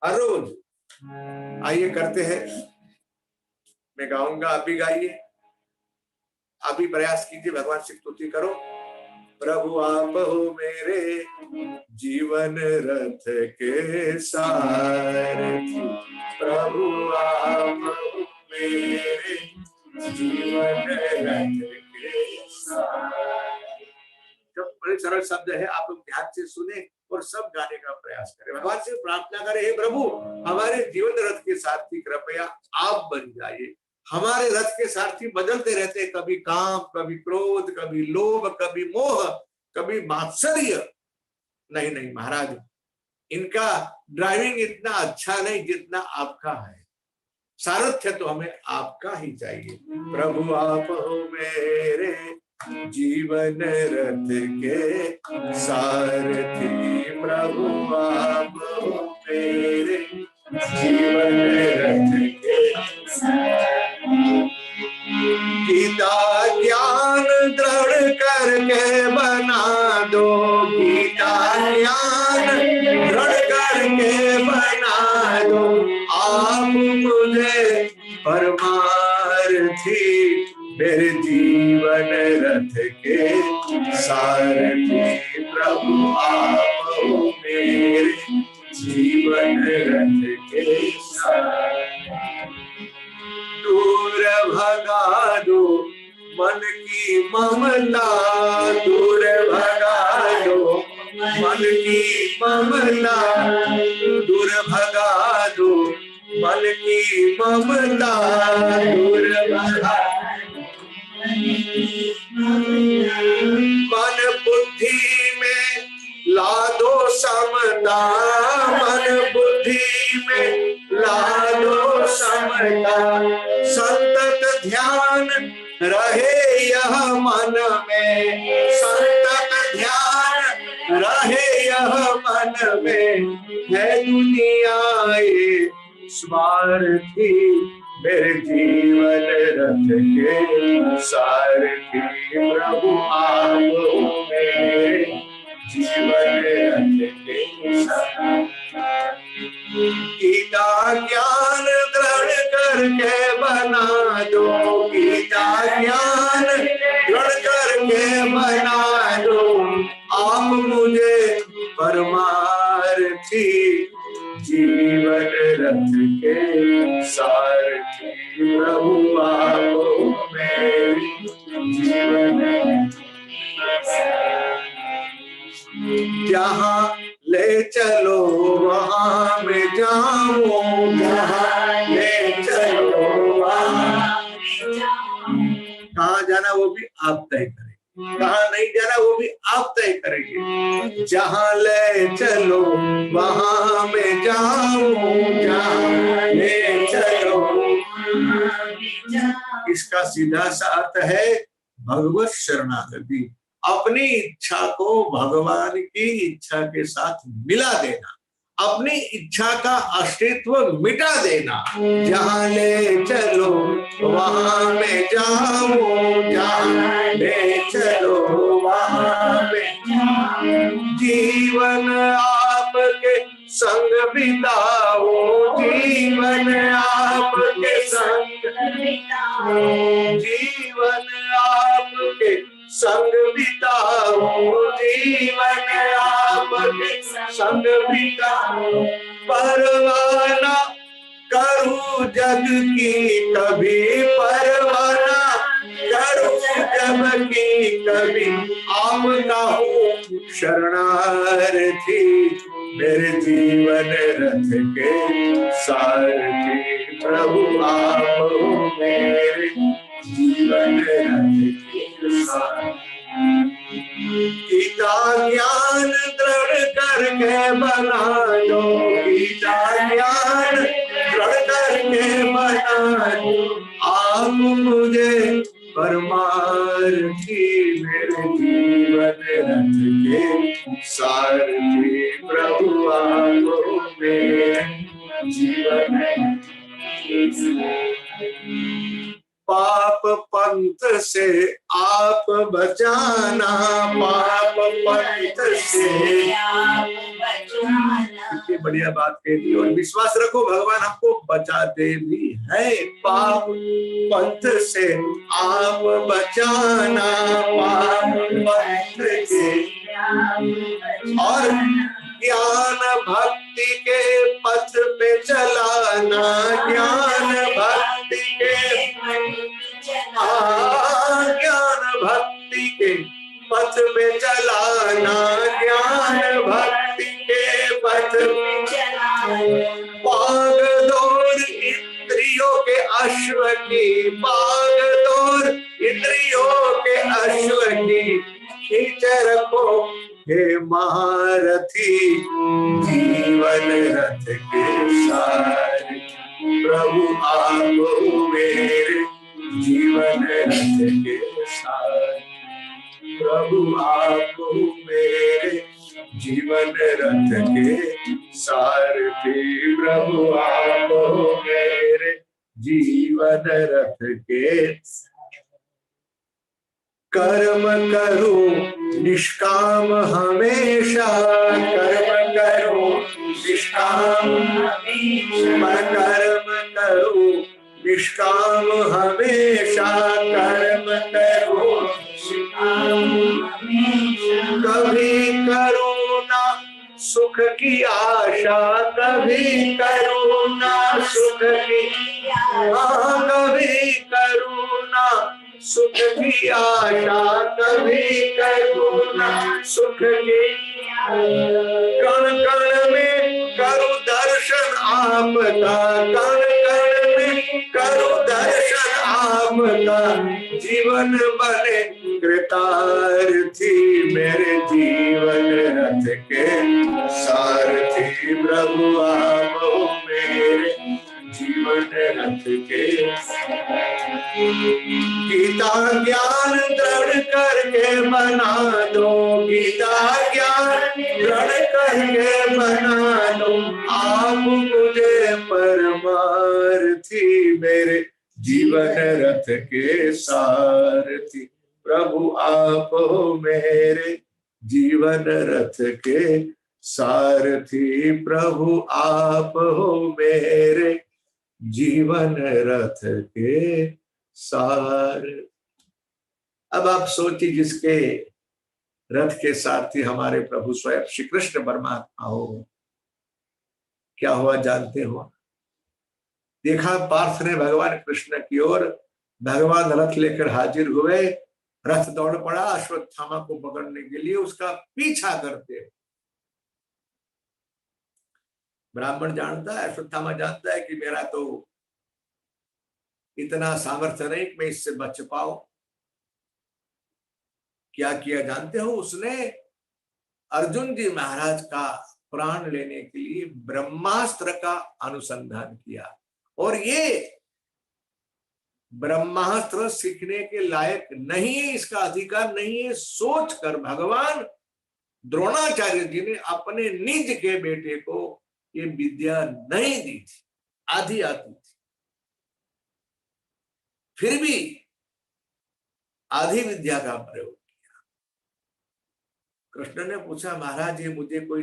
हर रोज। आइए करते हैं, मैं गाऊंगा, आप भी गाइए, आप भी प्रयास कीजिए, भगवान से स्तुति करो। प्रभु आप हो मेरे जीवन रथ के सारथी, प्रभु आप हो मेरे जीवन रथ के सारथी। जो बड़े सरल शब्द है, आप लोग ध्यान से सुने और सब गाने का प्रयास करें, भगवान से प्रार्थना करें, हे प्रभु हमारे जीवन रथ के सारथी कृपया आप बन जाइए। हमारे रथ के सारथी बदलते रहते, कभी काम, कभी क्रोध, कभी लोभ, कभी मोह, कभी मात्सर्य। नहीं नहीं महाराज, इनका ड्राइविंग इतना अच्छा नहीं जितना आपका है। सारथ्य तो हमें आपका ही चाहिए। प्रभु आप हो मेरे जीवन रथ के सारथी, प्रभु आप हो मेरे जीवन रथ के सारथी। गीता ज्ञान दृढ़ करके बना दो, गीता ज्ञान दृढ़ करके बना दो, आप मुझे परमार्थी मेरे जीवन रथ के सारथी, प्रभु आप हो मेरे जीवन रथ के सारथी। दूर भगा दो मन की ममता, दूर भगा दो मन की ममता, दूर भगा दो मन की ममता, दूर भगा मन बुद्धि में ला दो समता, मन बुद्धि में ला दो समता, संतत ध्यान रहे यह मन में, संतत ध्यान रहे यह मन में, है दुनिया ये स्वार्थी मेरे जीवन रथ के सारथी, प्रभु आप हो मेरे जीवन रथ के सारथी। गीता ज्ञान दृढ़ करके बना दो, गीता ज्ञान दृढ़ करके बना दो, आप मुझे परमार्थी जीवन रथ के सारथी, प्रभु आप हो मेरे जीवन रथ के सारथी। जहाँ ले चलो वहाँ मैं जाऊँ, जहाँ ले चलो वहाँ, कहाँ जाना वो भी आप तय करें, कहाँ नहीं जाना वो भी आप तय करेंगे। जहाँ ले चलो वहाँ मैं जाऊँ, जहाँ ले चलो। इसका सीधा सा अर्थ है भगवत शरणागति, अपनी इच्छा को भगवान की इच्छा के साथ मिला देना, अपनी इच्छा का अस्तित्व मिटा देना। जहाँ ले चलो वहाँ मैं जाऊँ, जहाँ ले चलो वहाँ मैं जाऊँ। जीवन आपके संग बिताऊं, जीवन आपके संग बिताऊं, जीवन आपके संग बिताऊं, जीवन आप राम के संग बिताऊं, परवाना करूं जग की कभी, परवाना करूं जग की कभी, आपका हूँ शरणार्थी, मेरे जीवन रथ के सारथी, प्रभु आप हो मेरे जीवन रथ के सारथी। गीता ज्ञान दृढ़ करके बना दो, गीता ज्ञान दृढ़ करके बना दो, आप मुझे परमार्थी, मेरे जीवन रथ के सारथी, प्रभु आप हो मेरे जीवन पाप पंथ से आप बचाना, पाप पंथ से आप बचाना। कितनी बढ़िया बात कह दी। और विश्वास रखो भगवान हमको बचाते भी है, पाप पंथ से आप बचाना, पाप पंथ से, और ज्ञान भक्ति के पथ पे चलाना, ज्ञान भक्ति के, ज्ञान भक्ति के पथ पे चलाना, ज्ञान भक्ति के पथ पे चलाना, भागदौड़ इंद्रियों के अश्व की, भागदौड़ इंद्रियों के अश्व की खींच रखो हे महारथी, जीवन रथ के सारथी, प्रभु आप हो मेरे जीवन रथ के सारथी, प्रभु आप हो मेरे जीवन रथ के सारथी, प्रभु आप हो मेरे जीवन रथ के। कर्म करूं निष्काम हमेशा, कर्म करूं निष्काम हमेशा, कर्म करूं निष्काम हमेशा, कर्म करूं निष्काम हमेशा, कभी करूं ना सुख की आशा, कभी करूं ना सुख की आशा, कभी करूं ना सुख की आशा, कभी करुणा सुख की, कण कण में करूं दर्शन आपका, कण कण में करूं दर्शन आपका, जीवन बने कृतार्थी, मेरे जीवन रथ के सारथी, प्रभु आप हो मेरे जीवन रथ के। गीता ज्ञान दृढ़ करके बना दो, गीता ज्ञान दृढ़ करके बना दो, आप मुझे परमार्थी, मेरे जीवन रथ के सारथी, प्रभु आप हो मेरे जीवन रथ के सारथी, प्रभु आप हो मेरे जीवन रथ के सार। अब आप सोचिए, जिसके रथ के सारथी हमारे प्रभु स्वयं श्री कृष्ण परमात्मा हो, क्या हुआ जानते हो? देखा पार्थ ने भगवान कृष्ण की ओर, भगवान रथ लेकर हाजिर हुए, रथ दौड़ पड़ा अश्वत्थामा को पकड़ने के लिए, उसका पीछा करते। ब्राह्मण जानता है, अश्वत्थामा जानता है कि मेरा तो इतना सामर्थ्य नहीं कि मैं इससे बच पाऊं। क्या किया जानते हो? उसने अर्जुन जी महाराज का प्राण लेने के लिए ब्रह्मास्त्र का अनुसंधान किया, और ये ब्रह्मास्त्र सीखने के लायक नहीं है, इसका अधिकार नहीं है, सोचकर भगवान द्रोणाचार्य जी ने अपने निज के बेटे को ये विद्या नहीं दी थी, आधी आती थी, फिर भी आधी विद्या का प्रयोग किया। कृष्ण ने पूछा, महाराज ये मुझे कोई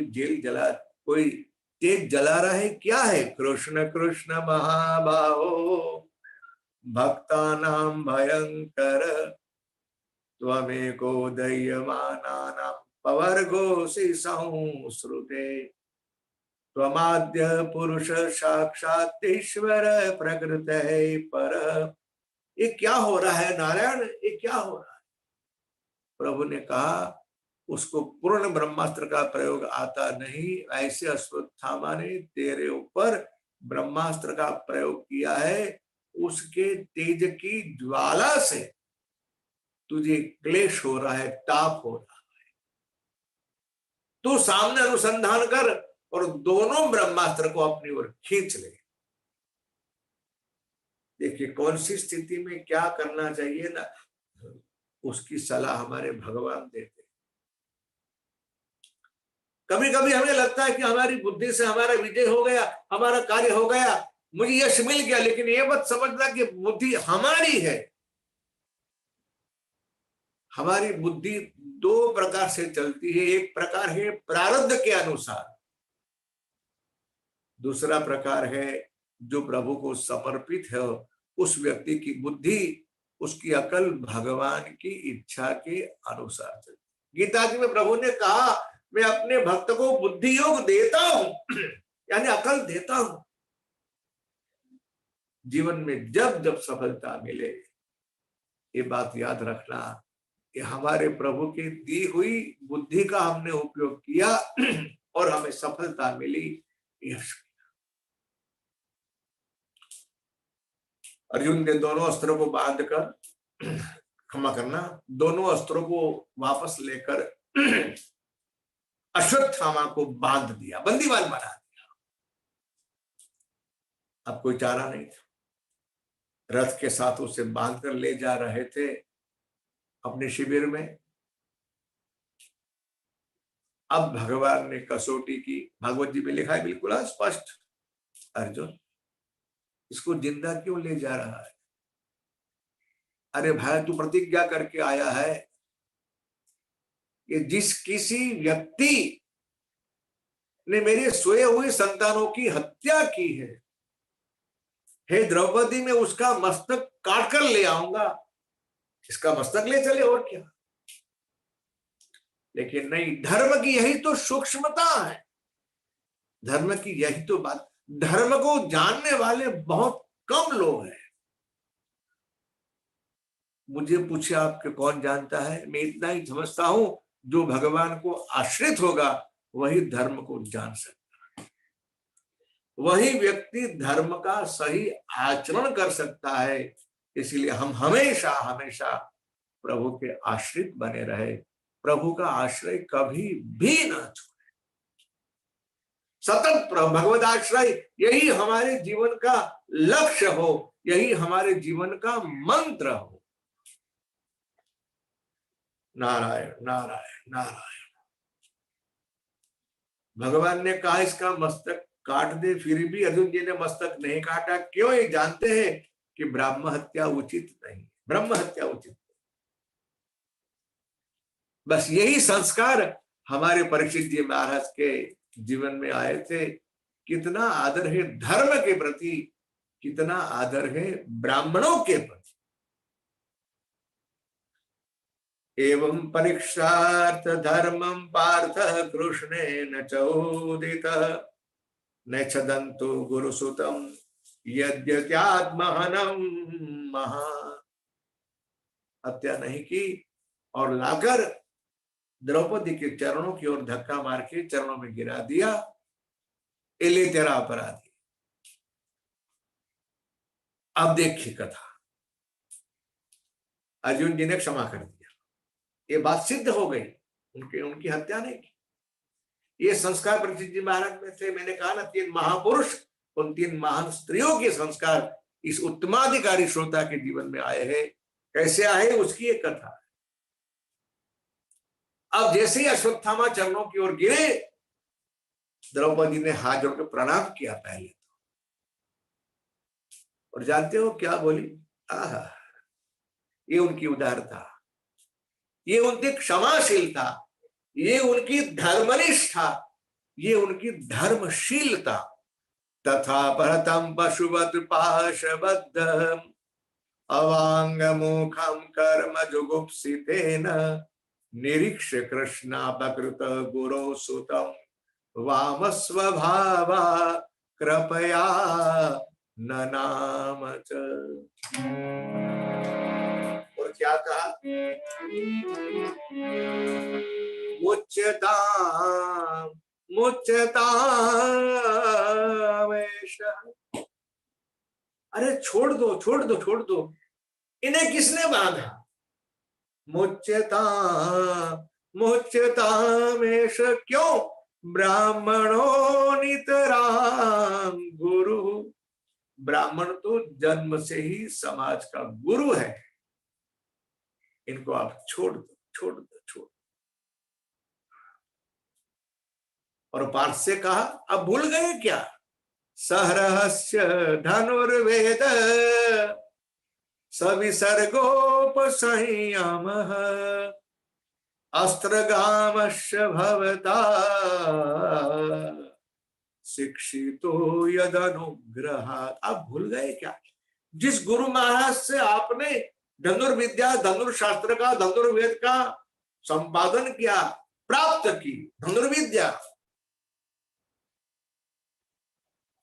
तेज जला रहा है, क्या है? कृष्ण कृष्ण महाबाहो भक्तानां भयंकर त्वमेको दह्यमानानां अवर्गोऽसि संश्रुते त्वमाद्य पुरुष साक्षात् ईश्वर प्रकृते पर। ये क्या हो रहा है नारायण, ये क्या हो रहा है? प्रभु ने कहा उसको पूर्ण ब्रह्मास्त्र का प्रयोग आता नहीं, ऐसे अश्वत्थामा ने तेरे ऊपर ब्रह्मास्त्र का प्रयोग किया है, उसके तेज की ज्वाला से तुझे क्लेश हो रहा है, ताप हो रहा है। तू सामने अनुसंधान कर और दोनों ब्रह्मास्त्र को अपनी ओर खींच ले। देखिए कौन सी स्थिति में क्या करना चाहिए ना, उसकी सलाह हमारे भगवान देते। कभी कभी हमें लगता है कि हमारी बुद्धि से हमारा विजय हो गया, हमारा कार्य हो गया, मुझे यश मिल गया, लेकिन ये मत समझना कि बुद्धि हमारी है। हमारी बुद्धि दो प्रकार से चलती है, एक प्रकार है प्रारब्ध के अनुसार, दूसरा प्रकार है जो प्रभु को समर्पित है उस व्यक्ति की बुद्धि, उसकी अकल भगवान की इच्छा के अनुसार चलती। गीता जी में प्रभु ने कहा मैं अपने भक्त को बुद्धि योग देता हूं, यानी अकल देता हूं। जीवन में जब जब सफलता मिले, ये बात याद रखना कि हमारे प्रभु की दी हुई बुद्धि का हमने उपयोग किया और हमें सफलता मिली, यश। अर्जुन ने दोनों अस्त्रों को बांधकर, क्षमा करना, दोनों अस्त्रों को वापस लेकर अश्वत्थामा को बांध दिया, बंदीवान बना दिया। अब कोई चारा नहीं था, रथ के साथ उसे बांधकर ले जा रहे थे अपने शिविर में। अब भगवान ने कसौटी की, भगवत जी में लिखा है बिल्कुल स्पष्ट, अर्जुन इसको जिंदा क्यों ले जा रहा है? अरे भाई तू प्रतिज्ञा करके आया है कि जिस किसी व्यक्ति ने मेरे सोए हुए संतानों की हत्या की है, हे द्रौपदी मैं उसका मस्तक काट कर ले आऊंगा, इसका मस्तक ले चले और क्या। लेकिन नहीं, धर्म की यही तो सूक्ष्मता है, धर्म की यही तो बात। धर्म को जानने वाले बहुत कम लोग हैं। मुझे पूछे आपके कौन जानता है, मैं इतना ही समझता हूं जो भगवान को आश्रित होगा वही धर्म को जान सकता है, वही व्यक्ति धर्म का सही आचरण कर सकता है। इसलिए हम हमेशा हमेशा प्रभु के आश्रित बने रहे, प्रभु का आश्रय कभी भी ना छोड़े, सतत भगवत आश्रय यही हमारे जीवन का लक्ष्य हो, यही हमारे जीवन का मंत्र हो। नारायण नारायण नारायण। भगवान ने कहा इसका मस्तक काट दे, फिर भी अर्जुन जी ने मस्तक नहीं काटा। क्यों? ये जानते हैं कि ब्रह्म हत्या उचित नहीं, ब्रह्म हत्या उचित नहीं। बस यही संस्कार हमारे परीक्षित जी महाराज के जीवन में आए थे। कितना आदर है धर्म के प्रति, कितना आदर है ब्राह्मणों के प्रति। एवं परीक्षार्थ धर्मं पार्थ कृष्णेन चोदित न छदन्तु गुरुसुतं यद्यत्यात्महनं महा। हत्या नहीं की और लाकर द्रौपदी के चरणों की ओर धक्का मार के चरणों में गिरा दिया, एले तेरा अपराधी। अब देखिए कथा, अर्जुन जी ने क्षमा कर दिया, ये बात सिद्ध हो गई, उनकी हत्या नहीं की। ये संस्कार परीक्षित जी महाराज में थे। मैंने कहा ना 3 महापुरुष, उन 3 महान स्त्रियों के संस्कार इस उत्तमाधिकारी श्रोता के जीवन में आए हैं। कैसे आए उसकी एक कथा है। अब जैसे ही अश्वत्थामा चरणों की ओर गिरे, द्रौपदी ने हाथ जोड़कर प्रणाम किया पहले तो, और जानते हो क्या बोली? आहा, ये उनकी उदारता, ये उनकी क्षमाशीलता, ये उनकी धर्मनिष्ठा, ये उनकी धर्मशीलता। तथा परतम पशुवत पाशबद्धम अवांग मुखम कर्म जुगुप्सितेन निरीक्ष्य कृष्णापकृत गुरो सुतम वाम स्वभावा कृपया ननाम च। और क्या कहा? मुच्यताम मुच्यताम एषः। अरे छोड़ दो छोड़ दो छोड़ दो, इन्हें किसने बांधा? मुच्यताम मुच्यताम एषः। क्यों? ब्राह्मणो नितराम गुरु। ब्राह्मण तो जन्म से ही समाज का गुरु है, इनको आप छोड़ दो छोड़ दो छोड़ दो। और पार्थ से कहा, अब भूल गए क्या? सहरहस्य धनुर्वेद सविसर्गोपसंयम अस्त्रगामस्य भवता शिक्षितो यदनुग्रहात्। आप भूल गए क्या? जिस गुरु महाराज से आपने धनुर्विद्या, धनुर्शास्त्र का, धनुर्वेद का संपादन किया, प्राप्त की धनुर्विद्या,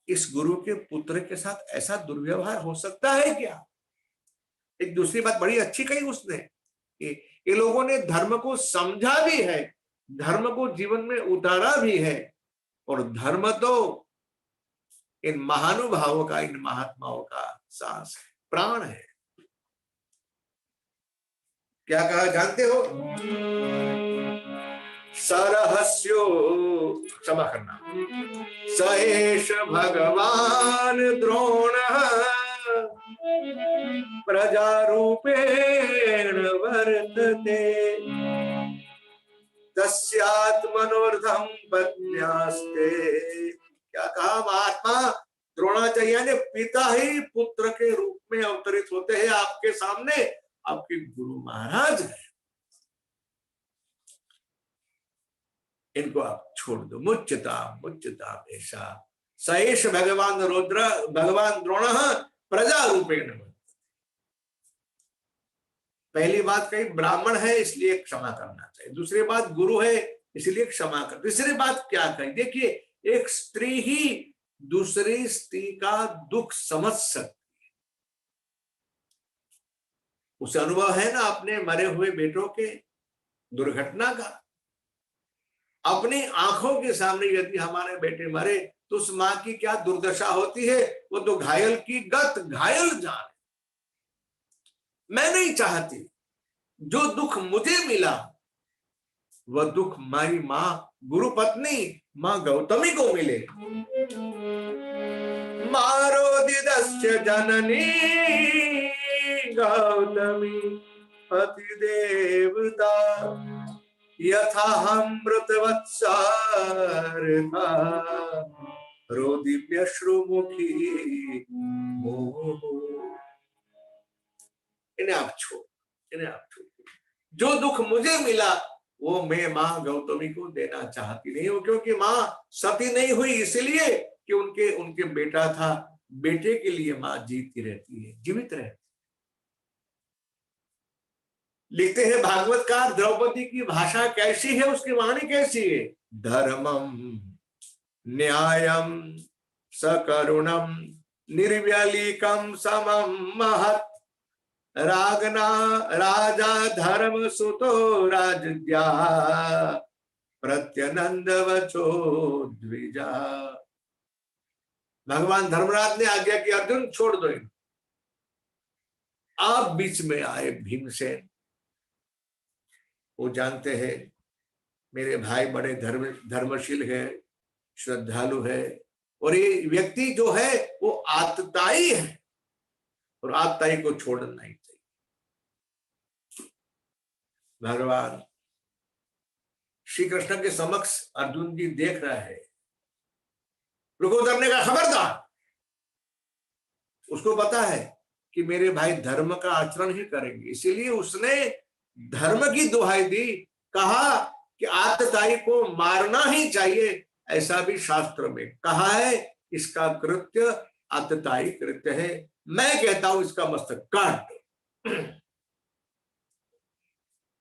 इस गुरु के पुत्र के साथ ऐसा दुर्व्यवहार हो सकता है क्या? एक दूसरी बात बड़ी अच्छी कही उसने, ये लोगों ने धर्म को समझा भी है, धर्म को जीवन में उतारा भी है, और धर्म तो इन महानुभावों का, इन महात्माओं का सांस है, प्राण है। क्या कहा जानते हो? सरहस्यो, क्षमा करना, सएष भगवान द्रोण प्रजारूपेण वर्तते तस्यात्मनोर्धम पत्न्यास्ते। क्या कहा? महात्मा द्रोणाचार्य ने पिता ही पुत्र के रूप में अवतरित होते हैं आपके सामने, आपके गुरु महाराज है, इनको आप छोड़ दो। मुच्यताम मुच्यताम ऐसा सएष भगवान द्रोण प्रजा रूपेण। पहली बात कही ब्राह्मण है इसलिए क्षमा करना चाहिए, दूसरी बात गुरु है इसलिए क्षमा कर, तीसरी बात क्या कही? देखिए, एक स्त्री ही दूसरी स्त्री का दुख समझ सकती है। उसे अनुभव है ना अपने मरे हुए बेटों के दुर्घटना का। अपनी आंखों के सामने यदि हमारे बेटे मरे तो उस मां की क्या दुर्दशा होती है, वो तो घायल की गत घायल जान। मैं नहीं चाहती जो दुख मुझे मिला वह दुख मेरी मां गुरु पत्नी मां गौतमी को मिले। मारोदिदस्य जननी गौतमी पति देवता यथा हम मृतवत्सारथा रोदिव्यश्रुमुखी मोह। इन्हें आप छोड़, इन्हें आप छोड़। जो दुख मुझे मिला वो मैं मां गौतमी को देना चाहती नहीं हूं, क्योंकि मां सती नहीं हुई इसलिए कि उनके बेटा था, बेटे के लिए मां जीती रहती है, जीवित रहती। लिखते हैं भागवतकार, द्रौपदी की भाषा कैसी है, उसकी वाणी कैसी है? धर्मम न्यायम सकरुणम निर्व्यलीकम समम महत् रागना राजा धर्म सुतो राजद्या प्रत्यनंद वचो द्विजा। भगवान धर्मराज ने आज्ञा की, अर्जुन छोड़ दो इन। आप बीच में आए भीमसेन, वो जानते हैं मेरे भाई बड़े धर्मशील है, श्रद्धालु है, और ये व्यक्ति जो है वो आतताई है, और आतताई को छोड़ना नहीं चाहिए। भगवान श्री कृष्ण के समक्ष अर्जुन जी देख रहा है, रुको धरने का खबरदार। उसको पता है कि मेरे भाई धर्म का आचरण ही करेंगे, इसीलिए उसने धर्म की दुहाई दी, कहा कि आतताई को मारना ही चाहिए। ऐसा भी शास्त्र में कहा है, इसका कृत्य आतताई कृत्य है, मैं कहता हूं इसका मस्तक काट दो।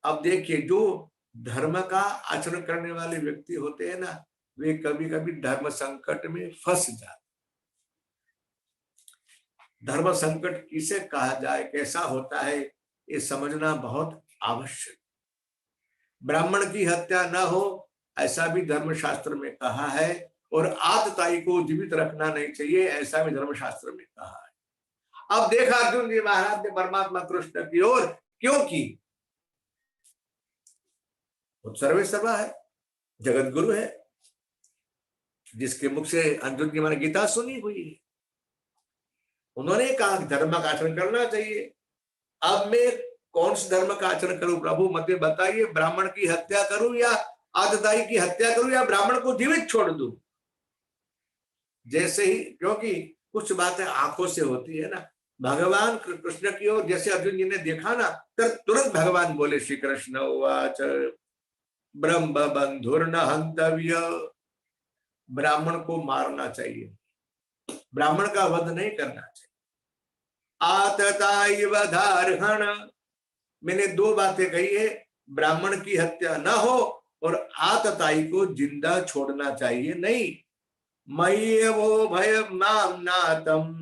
अब देखिए, जो धर्म का आचरण करने वाले व्यक्ति होते हैं ना, वे कभी कभी धर्म संकट में फंस जाते। धर्म संकट किसे कहा जाए, कैसा होता है, ये समझना बहुत आवश्यक। ब्राह्मण की हत्या न हो ऐसा भी धर्मशास्त्र में कहा है, और आतताई को जीवित रखना नहीं चाहिए ऐसा भी धर्मशास्त्र में कहा है। अब देखा अर्जुन जी महाराज ने परमात्मा कृष्ण की ओर, क्योंकि वो सर्वे सर्वा है, जगत गुरु है, जिसके मुख से अर्जुन जी मैंने गीता सुनी हुई है। उन्होंने कहा धर्म का आचरण करना चाहिए। अब मैं कौन से धर्म का आचरण करूं प्रभु, मुझे बताइए, ब्राह्मण की हत्या करूं या आतताई की हत्या करूं या ब्राह्मण को जीवित छोड़ दूं? जैसे ही, क्योंकि कुछ बातें आंखों से होती है ना, भगवान कृष्ण की ओर जैसे अर्जुन जी ने देखा ना, तब तुरंत भगवान बोले, श्री कृष्ण उवाच ब्रह्म बंधुर्न हंतव्य, ब्राह्मण को मारना चाहिए, ब्राह्मण का वध नहीं करना चाहिए। आतताई वधार्हण, मैंने दो बातें कही है, ब्राह्मण की हत्या न हो और आतताई को जिंदा छोड़ना चाहिए नहीं। मय्यवो भयं नाम्नातम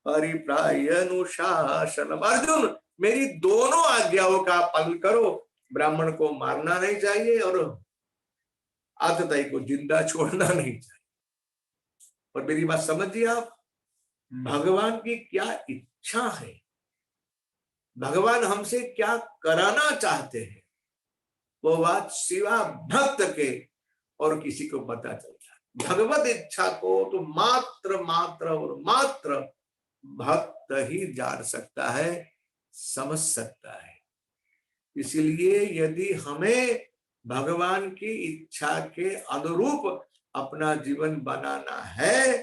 परिप्रायनुशासनम, अर्जुन मेरी दोनों आज्ञाओं का पालन करो, ब्राह्मण को मारना नहीं चाहिए और आतताई को जिंदा छोड़ना नहीं चाहिए। और मेरी बात समझिए आप, भगवान की क्या इच्छा है, भगवान हमसे क्या कराना चाहते हैं, वो बात सिवा भक्त के और किसी को पता चलता है। भगवत इच्छा को तो मात्र मात्र और मात्र भक्त ही जान सकता है, समझ सकता है। इसलिए यदि हमें भगवान की इच्छा के अनुरूप अपना जीवन बनाना है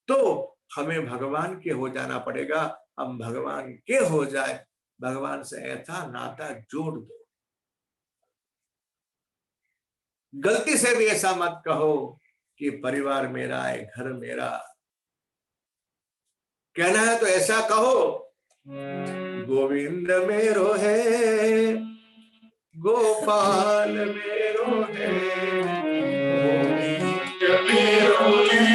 तो हमें भगवान के हो जाना पड़ेगा। हम भगवान के हो जाए, भगवान से ऐसा नाता जोड़ दो। गलती से भी ऐसा मत कहो कि परिवार मेरा है, घर मेरा। कहना है तो ऐसा कहो, गोविंद मेरो है, गोपाल मेरो है, गोविंद मेरो है,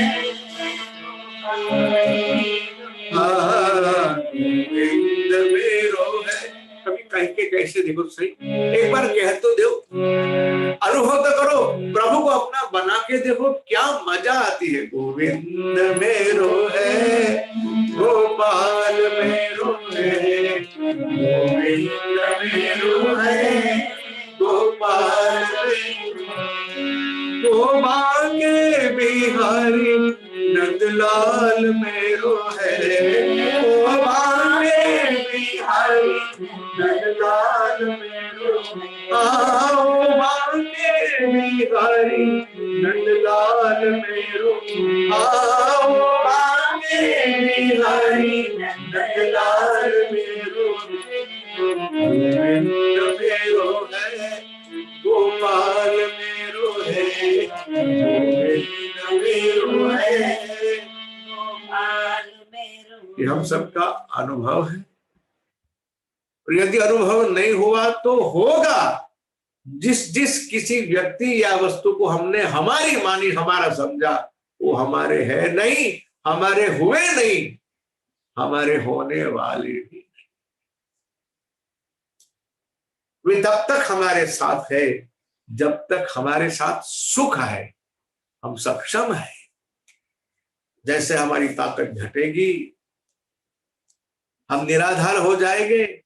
गोविंद मेरो है। कभी कह के कैसे देखो सही, एक बार कह तो दो, अनुभव तो करो, प्रभु को अपना बना के देखो, क्या मजा आती है। गोविंद मेरो है, गोपाल मेरो है, गोविंद मेरो है, गोपाल गोपाल के बिहारी नंदलाल मेरो है, गोपाल के बिहारी नंदलाल मेरो है, गोपाल के बिहारी नंदलाल मेरो, गोपाल के बिहारी नंदलाल मेरो, गोविंद मेरो है, गोपाल मेरो है, गोविंद मेरो है, गोपाल मेरो। ये हम सबका अनुभव है, और यदि अनुभव नहीं हुआ तो होगा। जिस किसी व्यक्ति या वस्तु को हमने हमारी मानी, हमारा समझा, वो हमारे है नहीं, हमारे हुए नहीं, हमारे होने वाले भी। वे तब तक हमारे साथ है जब तक हमारे साथ सुख है, हम सक्षम है। जैसे हमारी ताकत घटेगी, हम निराधार हो जाएंगे,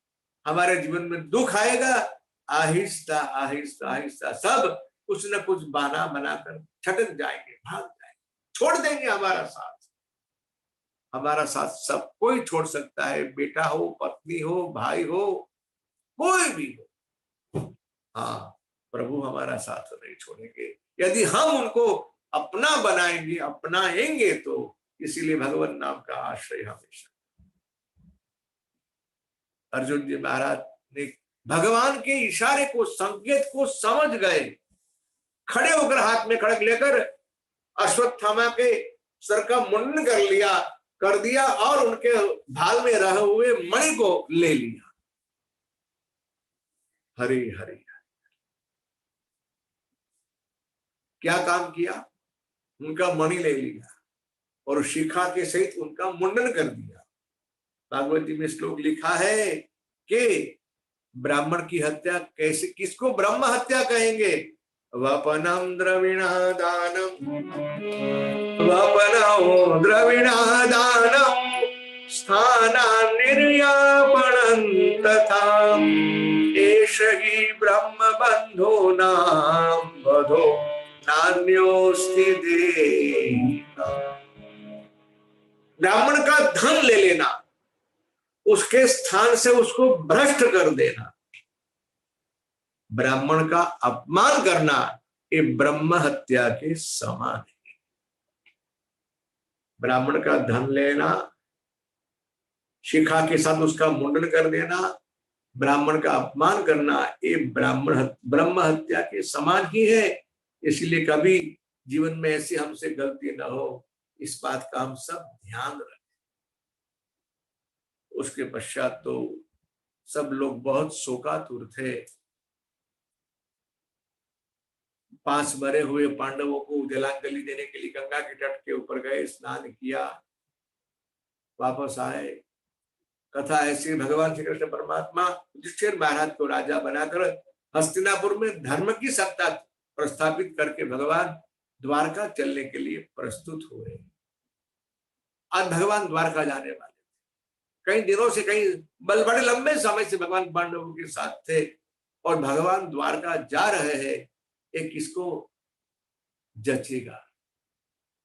हमारे जीवन में दुख आएगा, आहिस्ता आहिस्ता आहिस्ता सब कुछ न कुछ बहाना बनाकर छटक जाएंगे, भाग जाएंगे, छोड़ देंगे हमारा साथ। हमारा साथ सब कोई छोड़ सकता है, बेटा हो, पत्नी हो, भाई हो, कोई भी हो। हाँ, प्रभु हमारा साथ नहीं छोड़ेंगे यदि हम उनको अपना बनाएंगे, अपनाएंगे तो। इसीलिए भगवान नाम का आश्रय हमेशा। अर्जुन जी महाराज ने भगवान के इशारे को, संकेत को समझ गए, खड़े होकर हाथ में खड़ग लेकर अश्वत्थामा के सर का मुंडन कर दिया और उनके भाल में रहे हुए मणि को ले लिया। हरि हरि। क्या काम किया? उनका मणि ले लिया और शिखा के सहित उनका मुंडन कर दिया। भागवत जी में श्लोक लिखा है कि ब्राह्मण की हत्या कैसे, किसको ब्रह्म हत्या कहेंगे? वपनम द्रविणादानम, वपनो द्रविणादानम स्थाना निर्यापणं तथा एष हि ब्रह्म बंधो नाम बधो नान्योस्ति देहिना। ब्राह्मण का धन ले लेना, उसके स्थान से उसको भ्रष्ट कर देना, ब्राह्मण का अपमान करना, ये ब्रह्म हत्या के समान है। ब्राह्मण का धन लेना, शिखा के साथ उसका मुंडन कर देना, ब्राह्मण का अपमान करना, ये ब्रह्म हत्या के समान ही है। इसलिए कभी जीवन में ऐसी हमसे गलती न हो, इस बात का हम सब ध्यान रखें। उसके पश्चात तो सब लोग बहुत शोकातुर थे। 5 मरे हुए पांडवों को जलांजलि देने के लिए गंगा के तट के ऊपर गए, स्नान किया, वापस आए। कथा ऐसी, भगवान श्री कृष्ण परमात्मा युधिष्ठिर महाराज को राजा बनाकर हस्तिनापुर में धर्म की सत्ता प्रस्थापित करके भगवान द्वारका चलने के लिए प्रस्तुत हुए। आज भगवान द्वारका जाने वाले, कई दिनों से, कई बड़े लंबे समय से भगवान पांडवों के साथ थे और भगवान द्वारका जा रहे हैं। ये किसको जचेगा?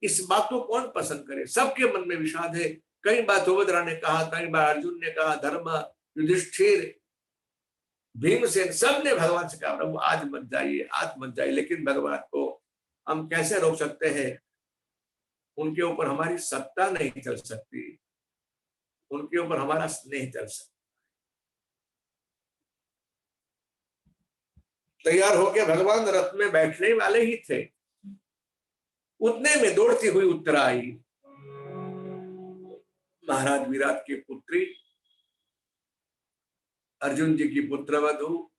इस बात को कौन पसंद करे? सबके मन में विषाद है। कई बार सुभद्रा ने कहा, कई बार अर्जुन ने कहा, धर्म, युधिष्ठिर, भीमसेन, सब ने भगवान से कहा प्रभु आज मत जाइए, आज मत जाइए। लेकिन भगवान को हम कैसे रोक सकते हैं? उनके ऊपर हमारी सत्ता नहीं चल सकती, उनके ऊपर हमारा स्नेह चल सकता। तैयार होके भगवान रथ में बैठने वाले ही थे, उतने में दौड़ती हुई उत्तरा आई। महाराज विराट की पुत्री, अर्जुन जी की पुत्रवधू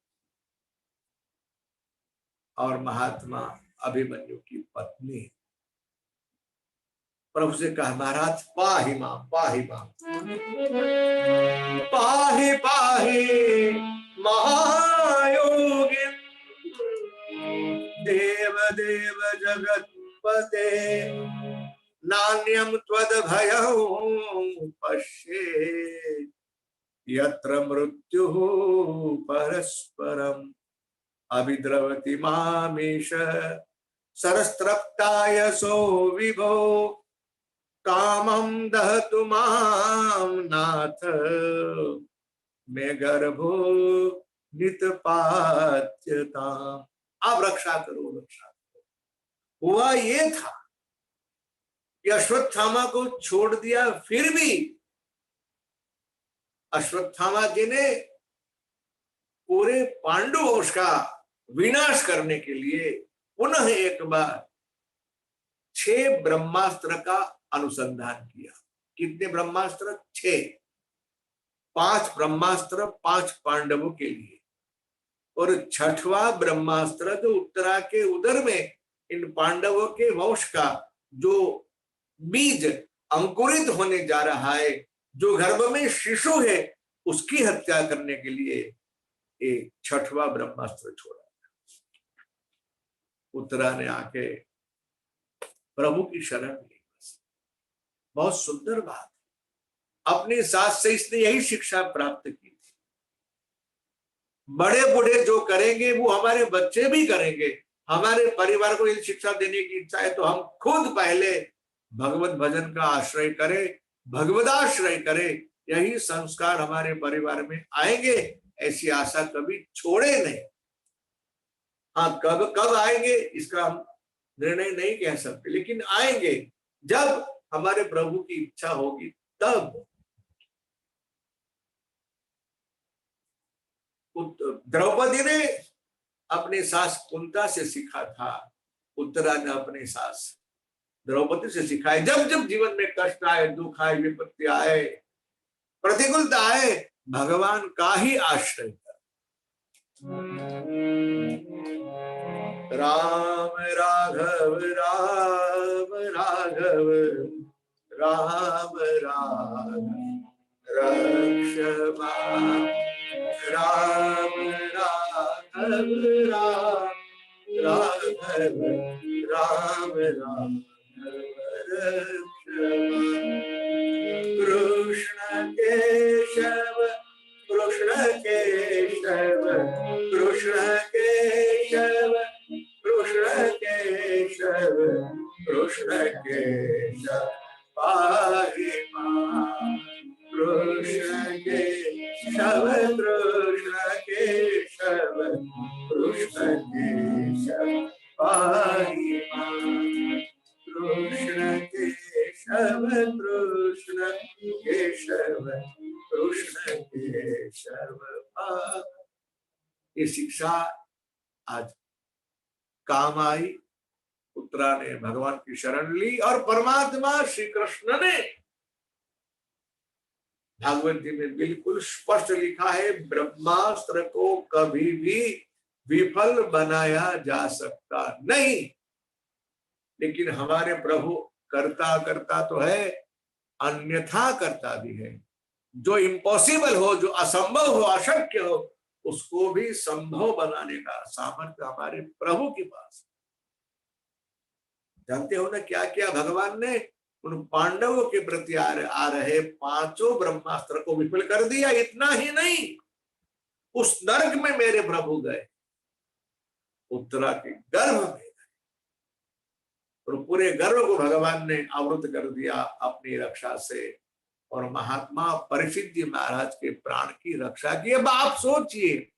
और महात्मा अभिमन्यु की पत्नी। प्रभु से कहा महाराज पाहि मां, पाहि मां, पाहि पाहि महायोगिन देव देव जगत्पते नान्यं त्वद्भयं पश्येत् यत्र मृत्युः परस्परम् अभिद्रवति मामीश सरस्त्रप्तायसो विभो कामं दहतु मां नाथ मे गर्भो नितपात्यताम्। अब रक्षा करो, रक्षा करो। हुआ ये था कि अश्वत्थामा को छोड़ दिया, फिर भी अश्वत्थामा जी ने पूरे पांडु वंश का विनाश करने के लिए पुनः एक बार 6 ब्रह्मास्त्र का अनुसंधान किया। कितने ब्रह्मास्त्र? 6। 5 ब्रह्मास्त्र 5 पांडवों के लिए, और 6वां ब्रह्मास्त्र जो उत्तरा के उदर में इन पांडवों के वंश का जो बीज अंकुरित होने जा रहा है, जो गर्भ में शिशु है, उसकी हत्या करने के लिए एक 6वां ब्रह्मास्त्र छोड़ा। उत्तरा ने आके प्रभु की शरण ली। बहुत सुंदर बात, अपनी सास से इसने यही शिक्षा प्राप्त की थी। बड़े बूढ़े जो करेंगे वो हमारे बच्चे भी करेंगे। हमारे परिवार को यदि शिक्षा देने की इच्छा है तो हम खुद पहले भगवत भजन का आश्रय करें, भगवदाश्रय करें। यही संस्कार हमारे परिवार में आएंगे, ऐसी आशा कभी छोड़े नहीं। हाँ, कब कब आएंगे इसका हम निर्णय नहीं कह सकते, लेकिन आएंगे जब हमारे प्रभु की इच्छा होगी तब। द्रौपदी ने अपनी सास कुंता से सीखा था, उत्तरा ने अपनी सास द्रौपदी से सीखा है। जब जब जीवन में कष्ट आए, दुख आए, विपत्ति आए, प्रतिकूलता आए, भगवान का ही आश्रय कर। राम राघव राम राघव राम राम रक्षमा राम राघव राम राघव राम राम कृष्ण केशव कृष्ण केशव कृष्ण केशव कृष्ण केशव कृष्ण केशव पाहि मां कृष्ण केशव कृष्ण केशव कृष्ण केशव पाहि मां कृष्ण केशव कृष्ण केशव कृष्ण केशव पाहि। ये शिक्षा आज काम आई। पुत्रा ने भगवान की शरण ली और परमात्मा श्री कृष्ण ने भागवत जी में बिल्कुल स्पष्ट लिखा है, ब्रह्मास्त्र को कभी भी विफल बनाया जा सकता नहीं। लेकिन हमारे प्रभु करता करता तो है, अन्यथा करता भी है। जो इम्पॉसिबल हो, जो असंभव हो, अशक्य हो, उसको भी संभव बनाने का सामर्थ्य हमारे प्रभु के पास। जानते हो ना क्या क्या भगवान ने उन पांडवों के प्रति आ रहे 5 ब्रह्मास्त्र को विफल कर दिया। इतना ही नहीं, उस नरक में मेरे प्रभु गए, उत्तरा के गर्भ में गए और पूरे गर्भ को भगवान ने आवृत कर दिया अपनी रक्षा से। और महात्मा परीक्षित जी महाराज के प्राण की रक्षा की। अब आप सोचिए,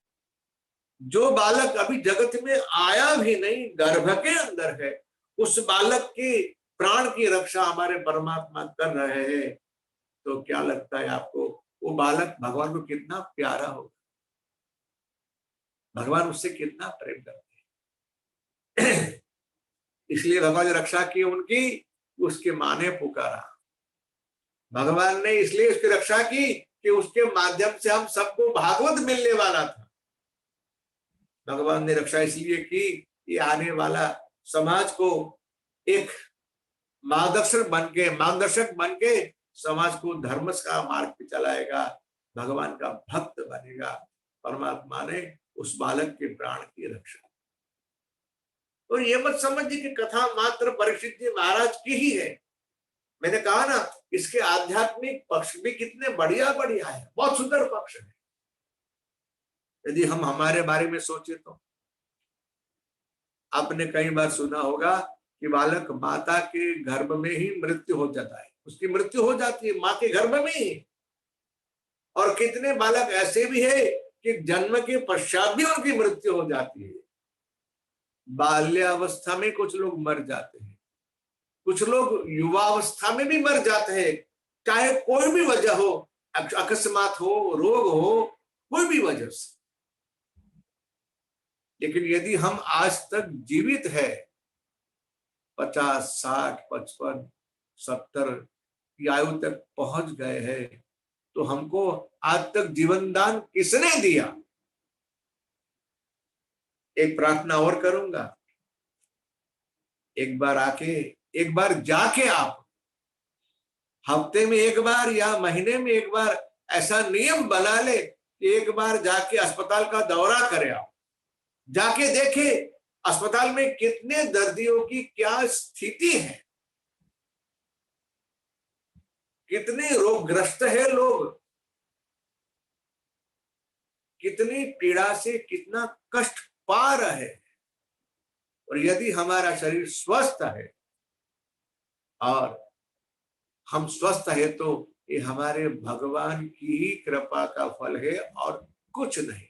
जो बालक अभी जगत में आया भी नहीं, गर्भ के अंदर है, उस बालक के प्राण की रक्षा हमारे परमात्मा कर रहे हैं, तो क्या लगता है आपको वो बालक भगवान को कितना प्यारा होगा? भगवान उससे कितना प्रेम करते हैं। इसलिए भगवान ने रक्षा की उनकी, उसके मां ने पुकारा। भगवान ने इसलिए उसकी रक्षा की कि उसके माध्यम से हम सबको भागवत मिलने वाला था। भगवान ने रक्षा इसलिए की कि आने वाला समाज को एक मार्गदर्शक बन के समाज को धर्म का मार्ग पे चलाएगा, भगवान का भक्त बनेगा। परमात्मा ने उस बालक के प्राण की रक्षा। और ये मत समझिए कि कथा मात्र परीक्षित जी महाराज की ही है। मैंने कहा ना, इसके आध्यात्मिक पक्ष भी कितने बढ़िया बढ़िया है, बहुत सुंदर पक्ष है। यदि हम हमारे बारे में सोचे तो आपने कई बार सुना होगा कि बालक माता के गर्भ में ही मृत्यु हो जाता है, उसकी मृत्यु हो जाती है मां के गर्भ में ही। और कितने बालक ऐसे भी है कि जन्म के पश्चात भी उनकी मृत्यु हो जाती है। बाल्यावस्था में कुछ लोग मर जाते हैं, कुछ लोग युवावस्था में भी मर जाते हैं, चाहे कोई भी वजह हो, अकस्मात हो, रोग हो, कोई भी वजह से। लेकिन यदि हम आज तक जीवित है, 50, 60, 55, 70 की आयु तक पहुंच गए हैं, तो हमको आज तक जीवन दान किसने दिया? एक प्रार्थना और करूंगा, एक बार जाके आप हफ्ते में एक बार या महीने में एक बार ऐसा नियम बना ले कि एक बार जाके अस्पताल का दौरा करें। आप जाके देखे अस्पताल में कितने दर्दियों की क्या स्थिति है, कितने रोगग्रस्त है लोग, कितनी पीड़ा से कितना कष्ट पा रहे हैं। और यदि हमारा शरीर स्वस्थ है और हम स्वस्थ है, तो ये हमारे भगवान की ही कृपा का फल है और कुछ नहीं।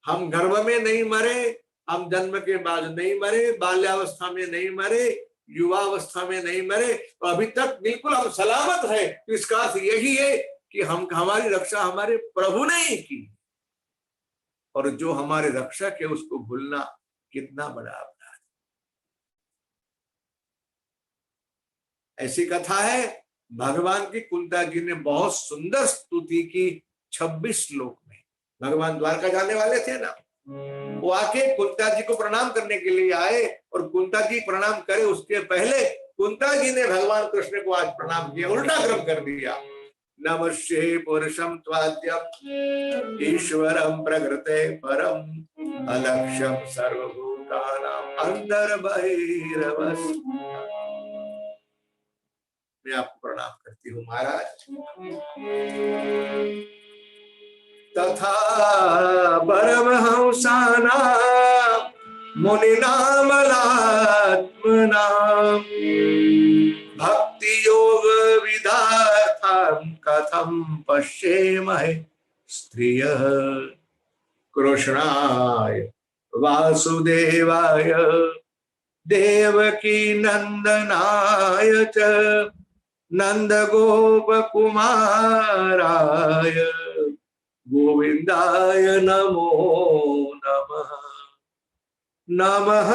हम गर्भ में नहीं मरे, हम जन्म के बाद नहीं मरे, बाल्यावस्था में नहीं मरे, युवावस्था में नहीं मरे, तो अभी तक बिल्कुल हम सलामत है। तो इसका अर्थ यही है कि हमारी रक्षा हमारे प्रभु ने ही की। और जो हमारे रक्षक है उसको भूलना कितना बड़ा अपराध। ऐसी कथा है भगवान की, कुंता जी ने बहुत सुंदर स्तुति की 26 श्लोक में। भगवान द्वारका जाने वाले थे ना, वो आके कुंता जी को प्रणाम करने के लिए आए और कुंता जी प्रणाम करे उसके पहले कुंता जी ने भगवान कृष्ण को आज प्रणाम किया, उल्टा क्रम कर दिया। नमस्ते पुरुषम त्वाद्यम ईश्वरम प्रकृते परम अलक्ष्यम सर्वभूतानां अंतर बहिर्वस्। मैं आपको प्रणाम करती हूँ महाराज। तथा परमहंसानां मुनिनां मलात्मनां भक्ति योग विधार्थं कथं पश्येमहे स्त्रियः कृष्णाय वासुदेवाय देवकी नंदनाय च नंद गोप कुमाराय गोविंदाय नमो नमः। नमः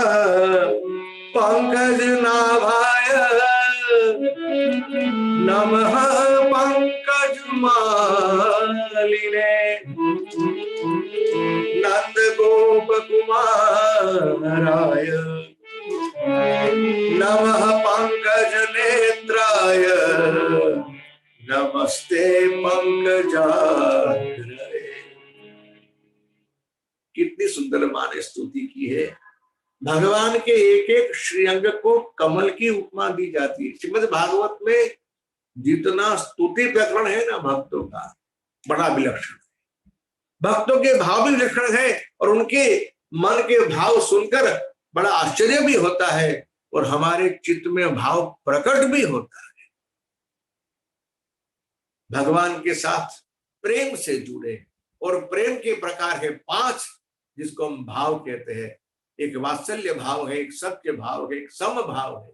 पंकज नाभाय नमः पंकज मालिने नंद गोप कुमाराय नमः पंकज नेत्राय नमस्ते पंकजाग्रये। कितनी सुंदर मां ने स्तुति की है। भगवान के एक एक श्रीअंग को कमल की उपमा दी जाती है। श्रीमद् भागवत में जितना स्तुति प्रकरण है ना भक्तों का, बड़ा विलक्षण है। भक्तों के भाव भी विलक्षण है और उनके मन के भाव सुनकर बड़ा आश्चर्य भी होता है और हमारे चित्त में भाव प्रकट भी होता है। भगवान के साथ प्रेम से जुड़े और प्रेम के प्रकार है 5, जिसको हम भाव कहते हैं। एक वात्सल्य भाव है, एक सत्य भाव है, एक सम भाव है,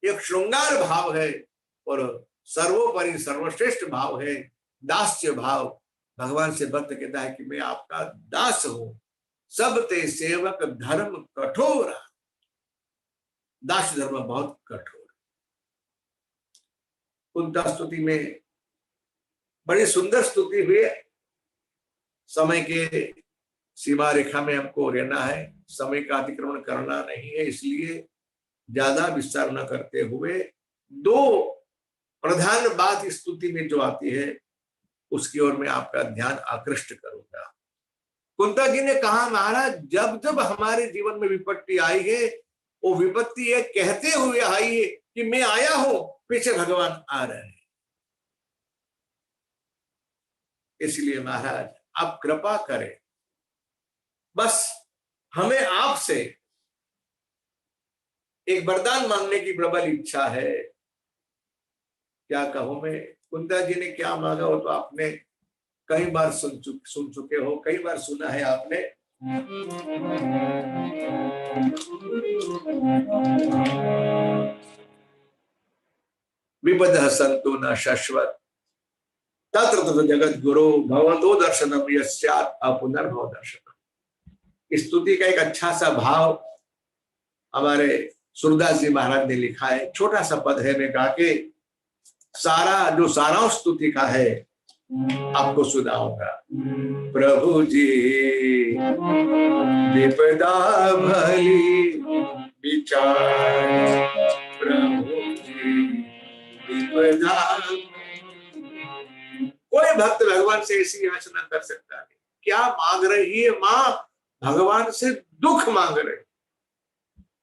एक श्रृंगार भाव है और सर्वोपरि सर्वश्रेष्ठ भाव है दास्य भाव। भगवान से भक्त कहता है कि मैं आपका दास हूं, सब ते सेवक धर्म कठोर। दास धर्म बहुत कठोर। कुंता स्तुति में बड़ी सुंदर स्तुति हुई। समय के सीमा रेखा में हमको रहना है, समय का अतिक्रमण करना नहीं है, इसलिए ज्यादा विस्तार न करते हुए 2 प्रधान बात इस स्तुति में जो आती है उसकी ओर मैं आपका ध्यान आकृष्ट करूंगा। कुंता जी ने कहा महाराज, जब जब हमारे जीवन में विपत्ति आई है वो विपत्ति ये कहते हुए आई है कि मैं आया हूं, पीछे भगवान आ रहे हैं। इसलिए महाराज आप कृपा करें, बस हमें आपसे एक वरदान मांगने की प्रबल इच्छा है। क्या कहूं मैं, कुंता जी ने क्या मांगा हो तो आपने कई बार सुन चुके हो, कई बार सुना है आपने। विपदः सन्तु न शाश्वत तत्र तत्र जगत गुरु भवतो दर्शनम यस्यात् अपुनर्भव दर्शनम। इस स्तुति का एक अच्छा सा भाव हमारे सूरदास जी महाराज ने लिखा है। छोटा सा पद है, मैं गा के सारा जो सारांश स्तुति का है आपको सुनाऊंगा। प्रभु जी विपदा भली विचार, प्रभु जी विपदा। कोई भक्त भगवान से ऐसी याचना कर सकता है। क्या मांग रही है मां? भगवान से दुख मांग रहे।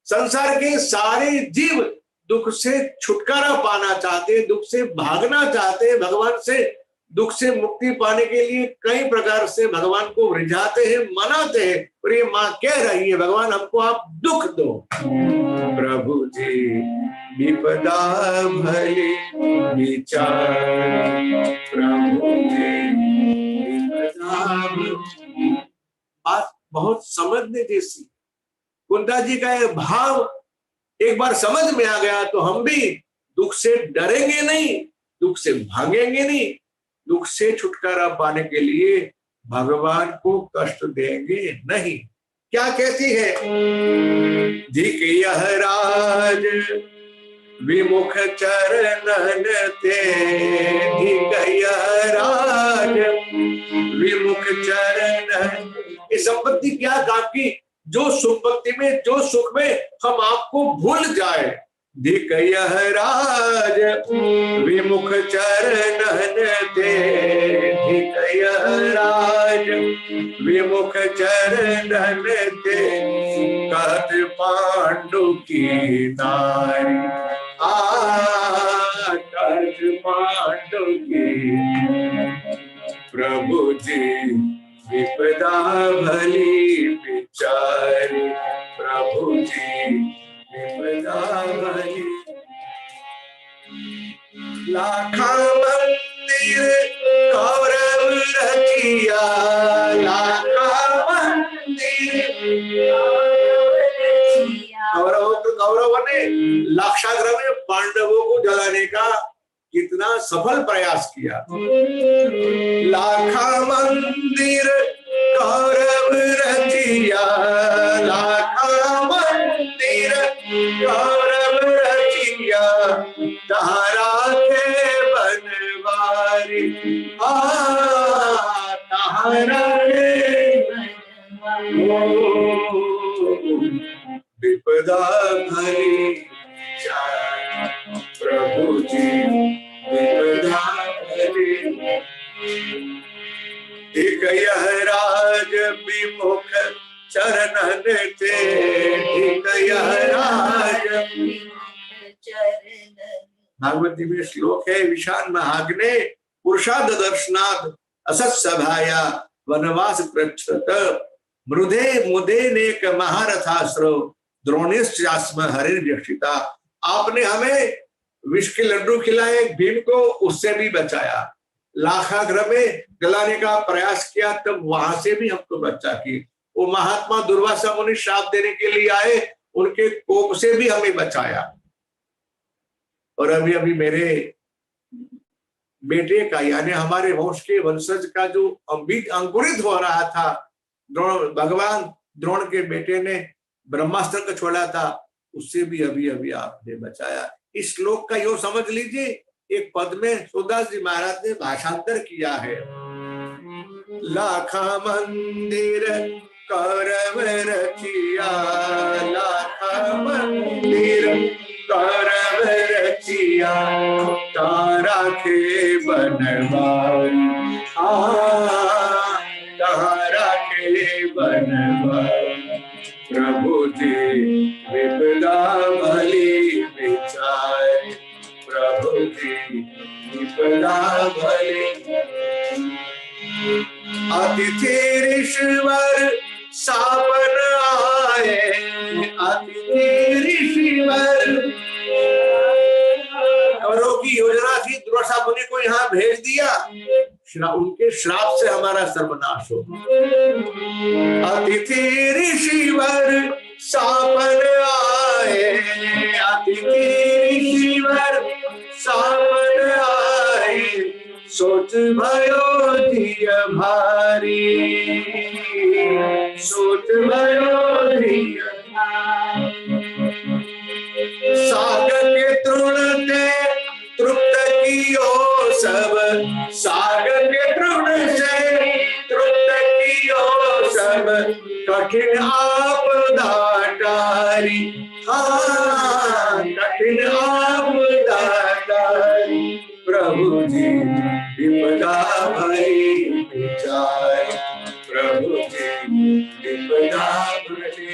संसार के सारे जीव दुख से छुटकारा पाना चाहते, दुख से भागना चाहते, भगवान से दुख से मुक्ति पाने के लिए कई प्रकार से भगवान को रिझाते हैं, मनाते हैं। और ये मां कह रही है भगवान हमको आप दुख दो। प्रभु जी विपदा भली विचार, प्रभु जी विपदा। बात बहुत समझने जैसी। कुंता जी का ये भाव एक बार समझ में आ गया तो हम भी दुख से डरेंगे नहीं, दुख से भागेंगे नहीं, दुख से छुटकारा पाने के लिए भगवान को कष्ट देंगे नहीं। क्या कहती है? धिक यह राज विमुख चरणन ते, धिक यह राज विमुख चरणन। ये संपत्ति क्या काम की? जो संपत्ति में, जो सुख में हम आपको भूल जाए। धिक यह राज विमुख चरणन ते, धिक यह राज विमुख चरणन ते, कहत पांडु की नारी, कहत पांडु की। प्रभु जी विपदा भली विचारी, प्रभु जी विपदा भली। लाखा मंदिर कौरव रचिया, लाखा मंदिर कौरवों ने लाक्षागृह में पांडवों को जलाने का कितना सफल प्रयास किया। लाखा मंदिर कौरव रचिया, लाखा मंदिर कौरव रचिया, तारा के बनवारी, तारा के विपदा भरी चार, प्रभु जी विपदा भरी। एक यह राज विमुख चरणन ते, एक यह राज। भागवती में श्लोक है, विशान महाग्ने पुरुषाद दर्शनाद असत सभाया वनवास पृच्छत, मृदे मुदे नेक महारथाश्रव द्रोणेश्चास्म हरिर्यक्षिता। आपने हमें विष के लड्डू खिलाए, भीम को उससे भी बचाया, लाखाग्रह में गलाने का प्रयास किया, तब वहां से भी हमको बचा की। वो महात्मा दुर्वासा मुनि श्राप देने के लिए आए, उनके कोप से भी हमें बचाया। और अभी अभी मेरे बेटे का, यानी हमारे वंश के वंशज का जो बीज अंकुरित हो रहा था, भगवान द्रोण के बेटे ने ब्रह्मास्त्र को छोड़ा था, उससे भी अभी अभी आपने बचाया। इस श्लोक का यो समझ लीजिए, एक पद में सूरदास जी महाराज ने भाषांतर किया है। लाखा मंदिर कौरव रचिया, लाखा मंदिर कौरव रचिया, तारा के बनवारी, तारा के बनवारी, प्रभु जी विपदा भली विचार, प्रभु जी विपदा भली। अतिथि ऋषिवर सावन आए, अतिथि ऋषिवर। कौरवों की योजना थी, दुर्वासा मुनि को यहाँ भेज दिया, उनके श्राप से हमारा सर्वनाश हो। अतिथि ऋषिवर सावन आए, अतिथि ऋषिवर सावन आए, सोच भयो दिय भारी, सोच भयो दिय भारी। सागर के तृण ते तृप्त कियो सब, सागर के तृण से तृप्त कियो सब, कठिन आपदा टारी, कठिन आपदा टारी, प्रभु जी विपदा भरी विचार, प्रभु जी विपदा भरी।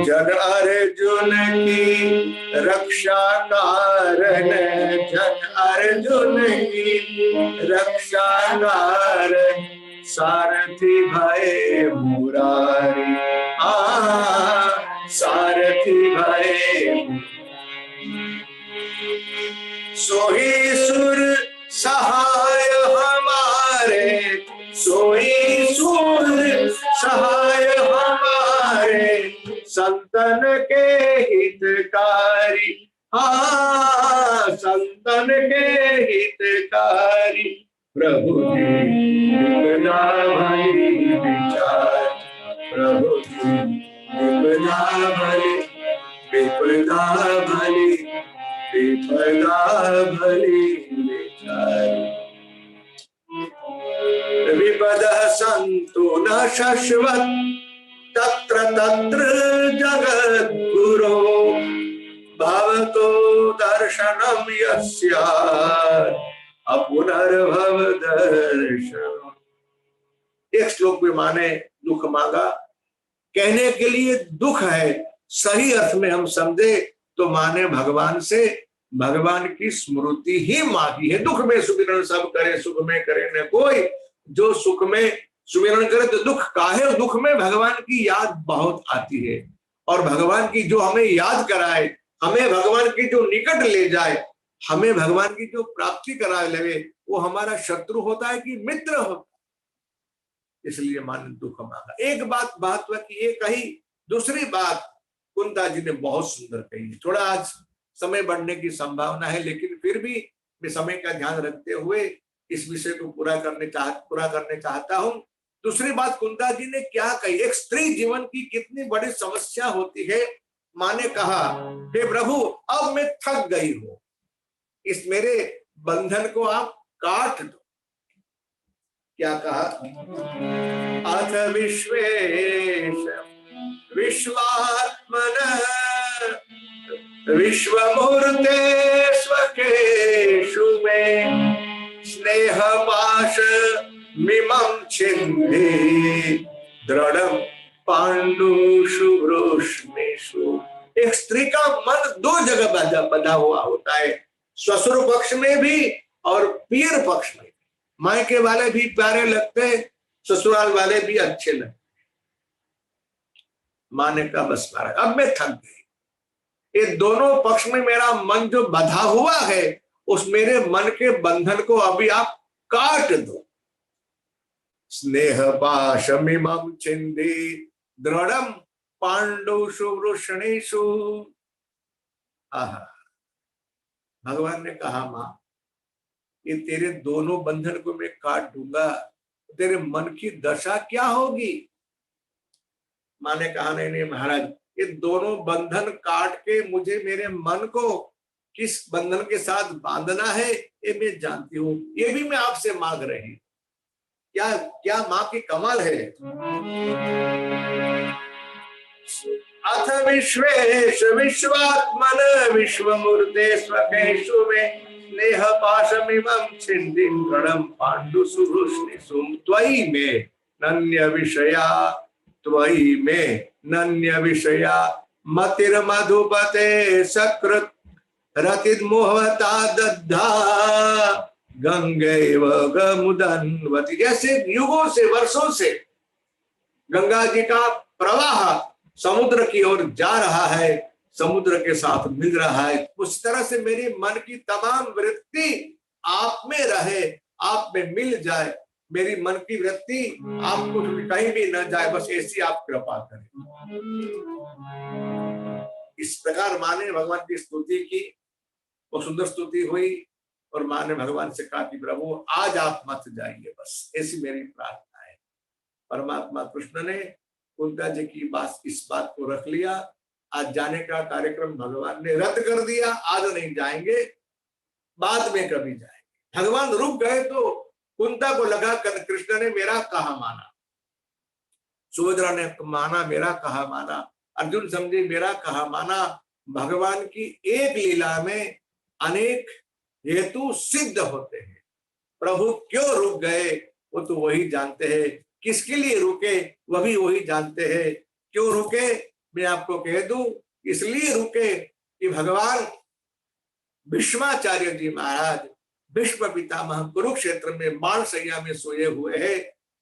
जन अर्जुन की रक्षा कारण, जन अर्जुन की रक्षा कारण, सारथी भय मुरारी, सारथी भय। सोही सुर सहाय हमारे, सोई सुर सहाय हमारे, संतन के हितकारी, संतन के हितकारी, प्रभु जी विपदा भली विचार, प्रभु जी विपदा भली, विपदा भली विचार। सदा भली विचारी। विपदः सन्तु न शश्वत् तत्र तत्र जगद्गुरो भवतो दर्शनं यस्यात् अपुनर्भव दर्शनम्। एक श्लोक में माने दुख मांगा, कहने के लिए दुख है, सही अर्थ में हम समझे तो माने भगवान से भगवान की स्मृति ही मांगी है। दुख में सुमिरन सब करे, सुख में करे न कोई। जो सुख में सुमिरन करे तो दुख काहे, दुख में भगवान की याद बहुत आती है। और भगवान की जो हमें याद कराए, हमें भगवान की जो निकट ले जाए, हमें भगवान की जो प्राप्ति कराए लगे, वो हमारा शत्रु होता है कि मित्र होता है। इसलिए माने दुख मांगा। एक बात महत्व की ये कही। दूसरी बात कुंता जी ने बहुत सुंदर कही। थोड़ा आज समय बढ़ने की संभावना है, लेकिन फिर भी मैं समय का ध्यान रखते हुए इस विषय को पूरा करने चाहता हूं। दूसरी बात कुंता जी ने क्या कही, एक स्त्री जीवन की कितनी बड़ी समस्या होती है। माँ ने कहा, हे प्रभु अब मैं थक गई हूं, इस मेरे बंधन को आप काट दो। क्या कहा, अथ विश्वेश विश्वात्मनः विश्वमूर्ते स्वकेषु मे स्नेह पाश मिमं छिन्धि दृढ़ं पाण्डुषु वृष्णिषु। एक स्त्री का मन दो जगह बंधा हुआ होता है, ससुर पक्ष में भी और पीर पक्ष में। मायके वाले भी प्यारे लगते, ससुराल वाले भी अच्छे लगते। माँ ने कहा बस महाराज अब मैं थक गई, ये दोनों पक्ष में मेरा मन जो बंधा हुआ है, उस मेरे मन के बंधन को अभी आप काट दो। स्नेह पाशमिमं छिन्धि दृढ़ं पाण्डुषु वृषणेषु। भगवान ने कहा मां, ये तेरे दोनों बंधन को मैं काट दूंगा, तेरे मन की दशा क्या होगी। माँ ने कहा नहीं नहीं महाराज, ये दोनों बंधन काट के मुझे मेरे मन को किस बंधन के साथ बांधना है ये मैं जानती हूँ, ये भी मैं आपसे मांग रही। क्या क्या माँ की कमाल है। अथ विश्वेश विश्वात्मन विश्वमूर्ते स्वकेषु मे स्नेह पाशमिमं छिन्धिं दृढ़ं पाण्डुषु वृष्णिषु। त्वयि मे नन्य विषया, त्वयि मे नन्य विषया मतिर्मधुपते सकृत रतिद मोहता दद्धा गंगैव गमुदन्वति। जैसे युगों से वर्षों से गंगा जी का प्रवाह समुद्र की ओर जा रहा है, समुद्र के साथ मिल रहा है, उस तरह से मेरी मन की तमाम वृत्ति आप में रहे, आप में मिल जाए। मेरी मन की वृत्ति आपको कहीं भी न जाए, बस ऐसी आप कृपा करें। इस प्रकार माँ ने भगवान की स्तुति की, वो सुंदर स्तुति हुई। और माँ ने भगवान से कहा कि प्रभु आज आप मत जाइए, बस ऐसी मेरी प्रार्थना है। परमात्मा कृष्ण ने कुंता जी की बात, इस बात को रख लिया। आज जाने का कार्यक्रम भगवान ने रद्द कर दिया, आज नहीं जाएंगे, बाद में कभी जाएंगे। भगवान रुक गए तो कुंता को लगा कृष्ण ने मेरा कहा माना, सुभद्रा ने माना मेरा कहा माना, अर्जुन समझे मेरा कहा माना। भगवान की एक लीला में अनेक हेतु सिद्ध होते हैं। प्रभु क्यों रुक गए वो तो वही जानते हैं, किसके लिए रुके वह भी वही जानते हैं। क्यों रुके मैं आपको कह दूं, इसलिए रुके कि भगवान भीष्माचार्य जी महाराज भीष्म पितामह कुरुक्षेत्र में बाणशैया में सोए हुए हैं।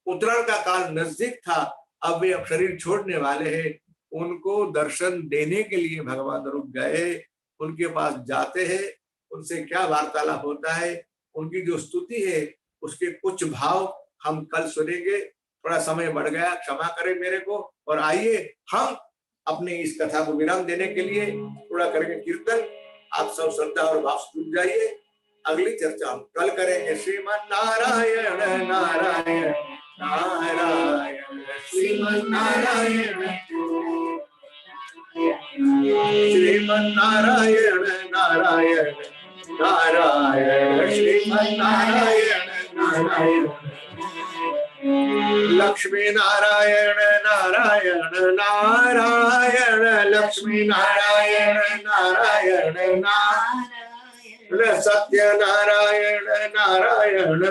उत्तरायण का काल नजदीक था, अब वे शरीर छोड़ने वाले हैं। उनको दर्शन देने के लिए भगवान रुक गए, उनके पास जाते हैं, उनसे क्या वार्तालाप होता है, उनकी जो स्तुति है उसके कुछ भाव हम कल सुनेंगे। थोड़ा समय बढ़ गया, क्षमा करें मेरे को। और आइए हम अपने इस कथा को विराम देने के लिए थोड़ा करेंगे कीर्तन। आप सब श्रद्धा और भाव से जुट जाइए, अगली चर्चा हम कल करेंगे। श्रीमन नारायण नारायण नारायण श्रीमन नारायण श्रीमन नारायण नारायण नारायण श्रीमन्नारायण नारायण लक्ष्मी नारायण नारायण नारायण लक्ष्मी नारायण नारायण नारायण सत्य नारायण नारायण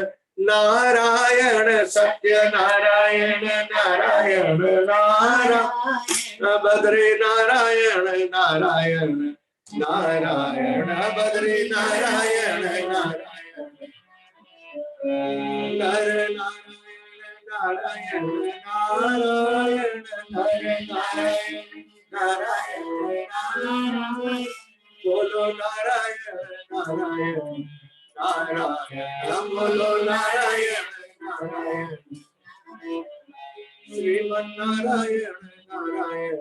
नारायण सत्य नारायण नारायण नारायण बद्री नारायण नारायण नारायण बद्री नारायण नारायण नर नारायण नारायण नर नारायण नारायण नारायण बोलो नारायण नारायण नारायण बोलो नारायण नारायण श्रीमन्नारायण नारायण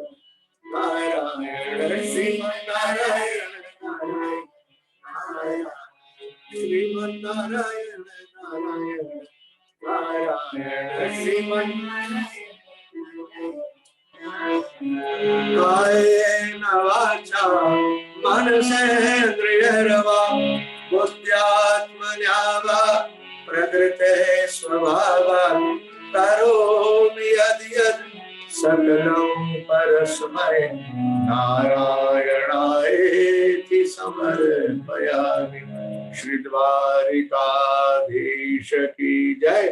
नारायण श्रीमन्नारायण नारायण श्रीमन्नारायण नारायण नारायण श्रीमन्नारायण कायेन वाचा मनसेन्द्रियर्वा बुद्ध्यात्मना वा प्रकृते स्वभावात् करोमि यद्यत् सकलं परस्मै नारायणायेति समर्पयामि। श्री द्वारिकाधीश की जय,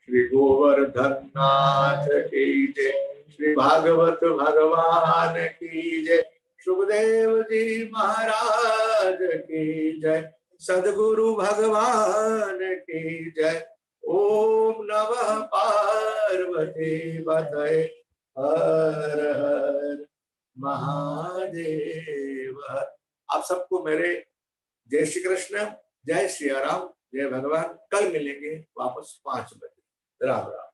श्री गोवर्धन नाथ की जय, श्री भागवत भगवान की जय, सुखदेव जी महाराज की जय, सद्गुरु भगवान की जय। ओम नमः पार्वती पतये हर हर महादेव। आप सबको मेरे जय श्री कृष्ण, जय श्री राम, जय भगवान। कल मिलेंगे वापस 5 बजे। राम राम।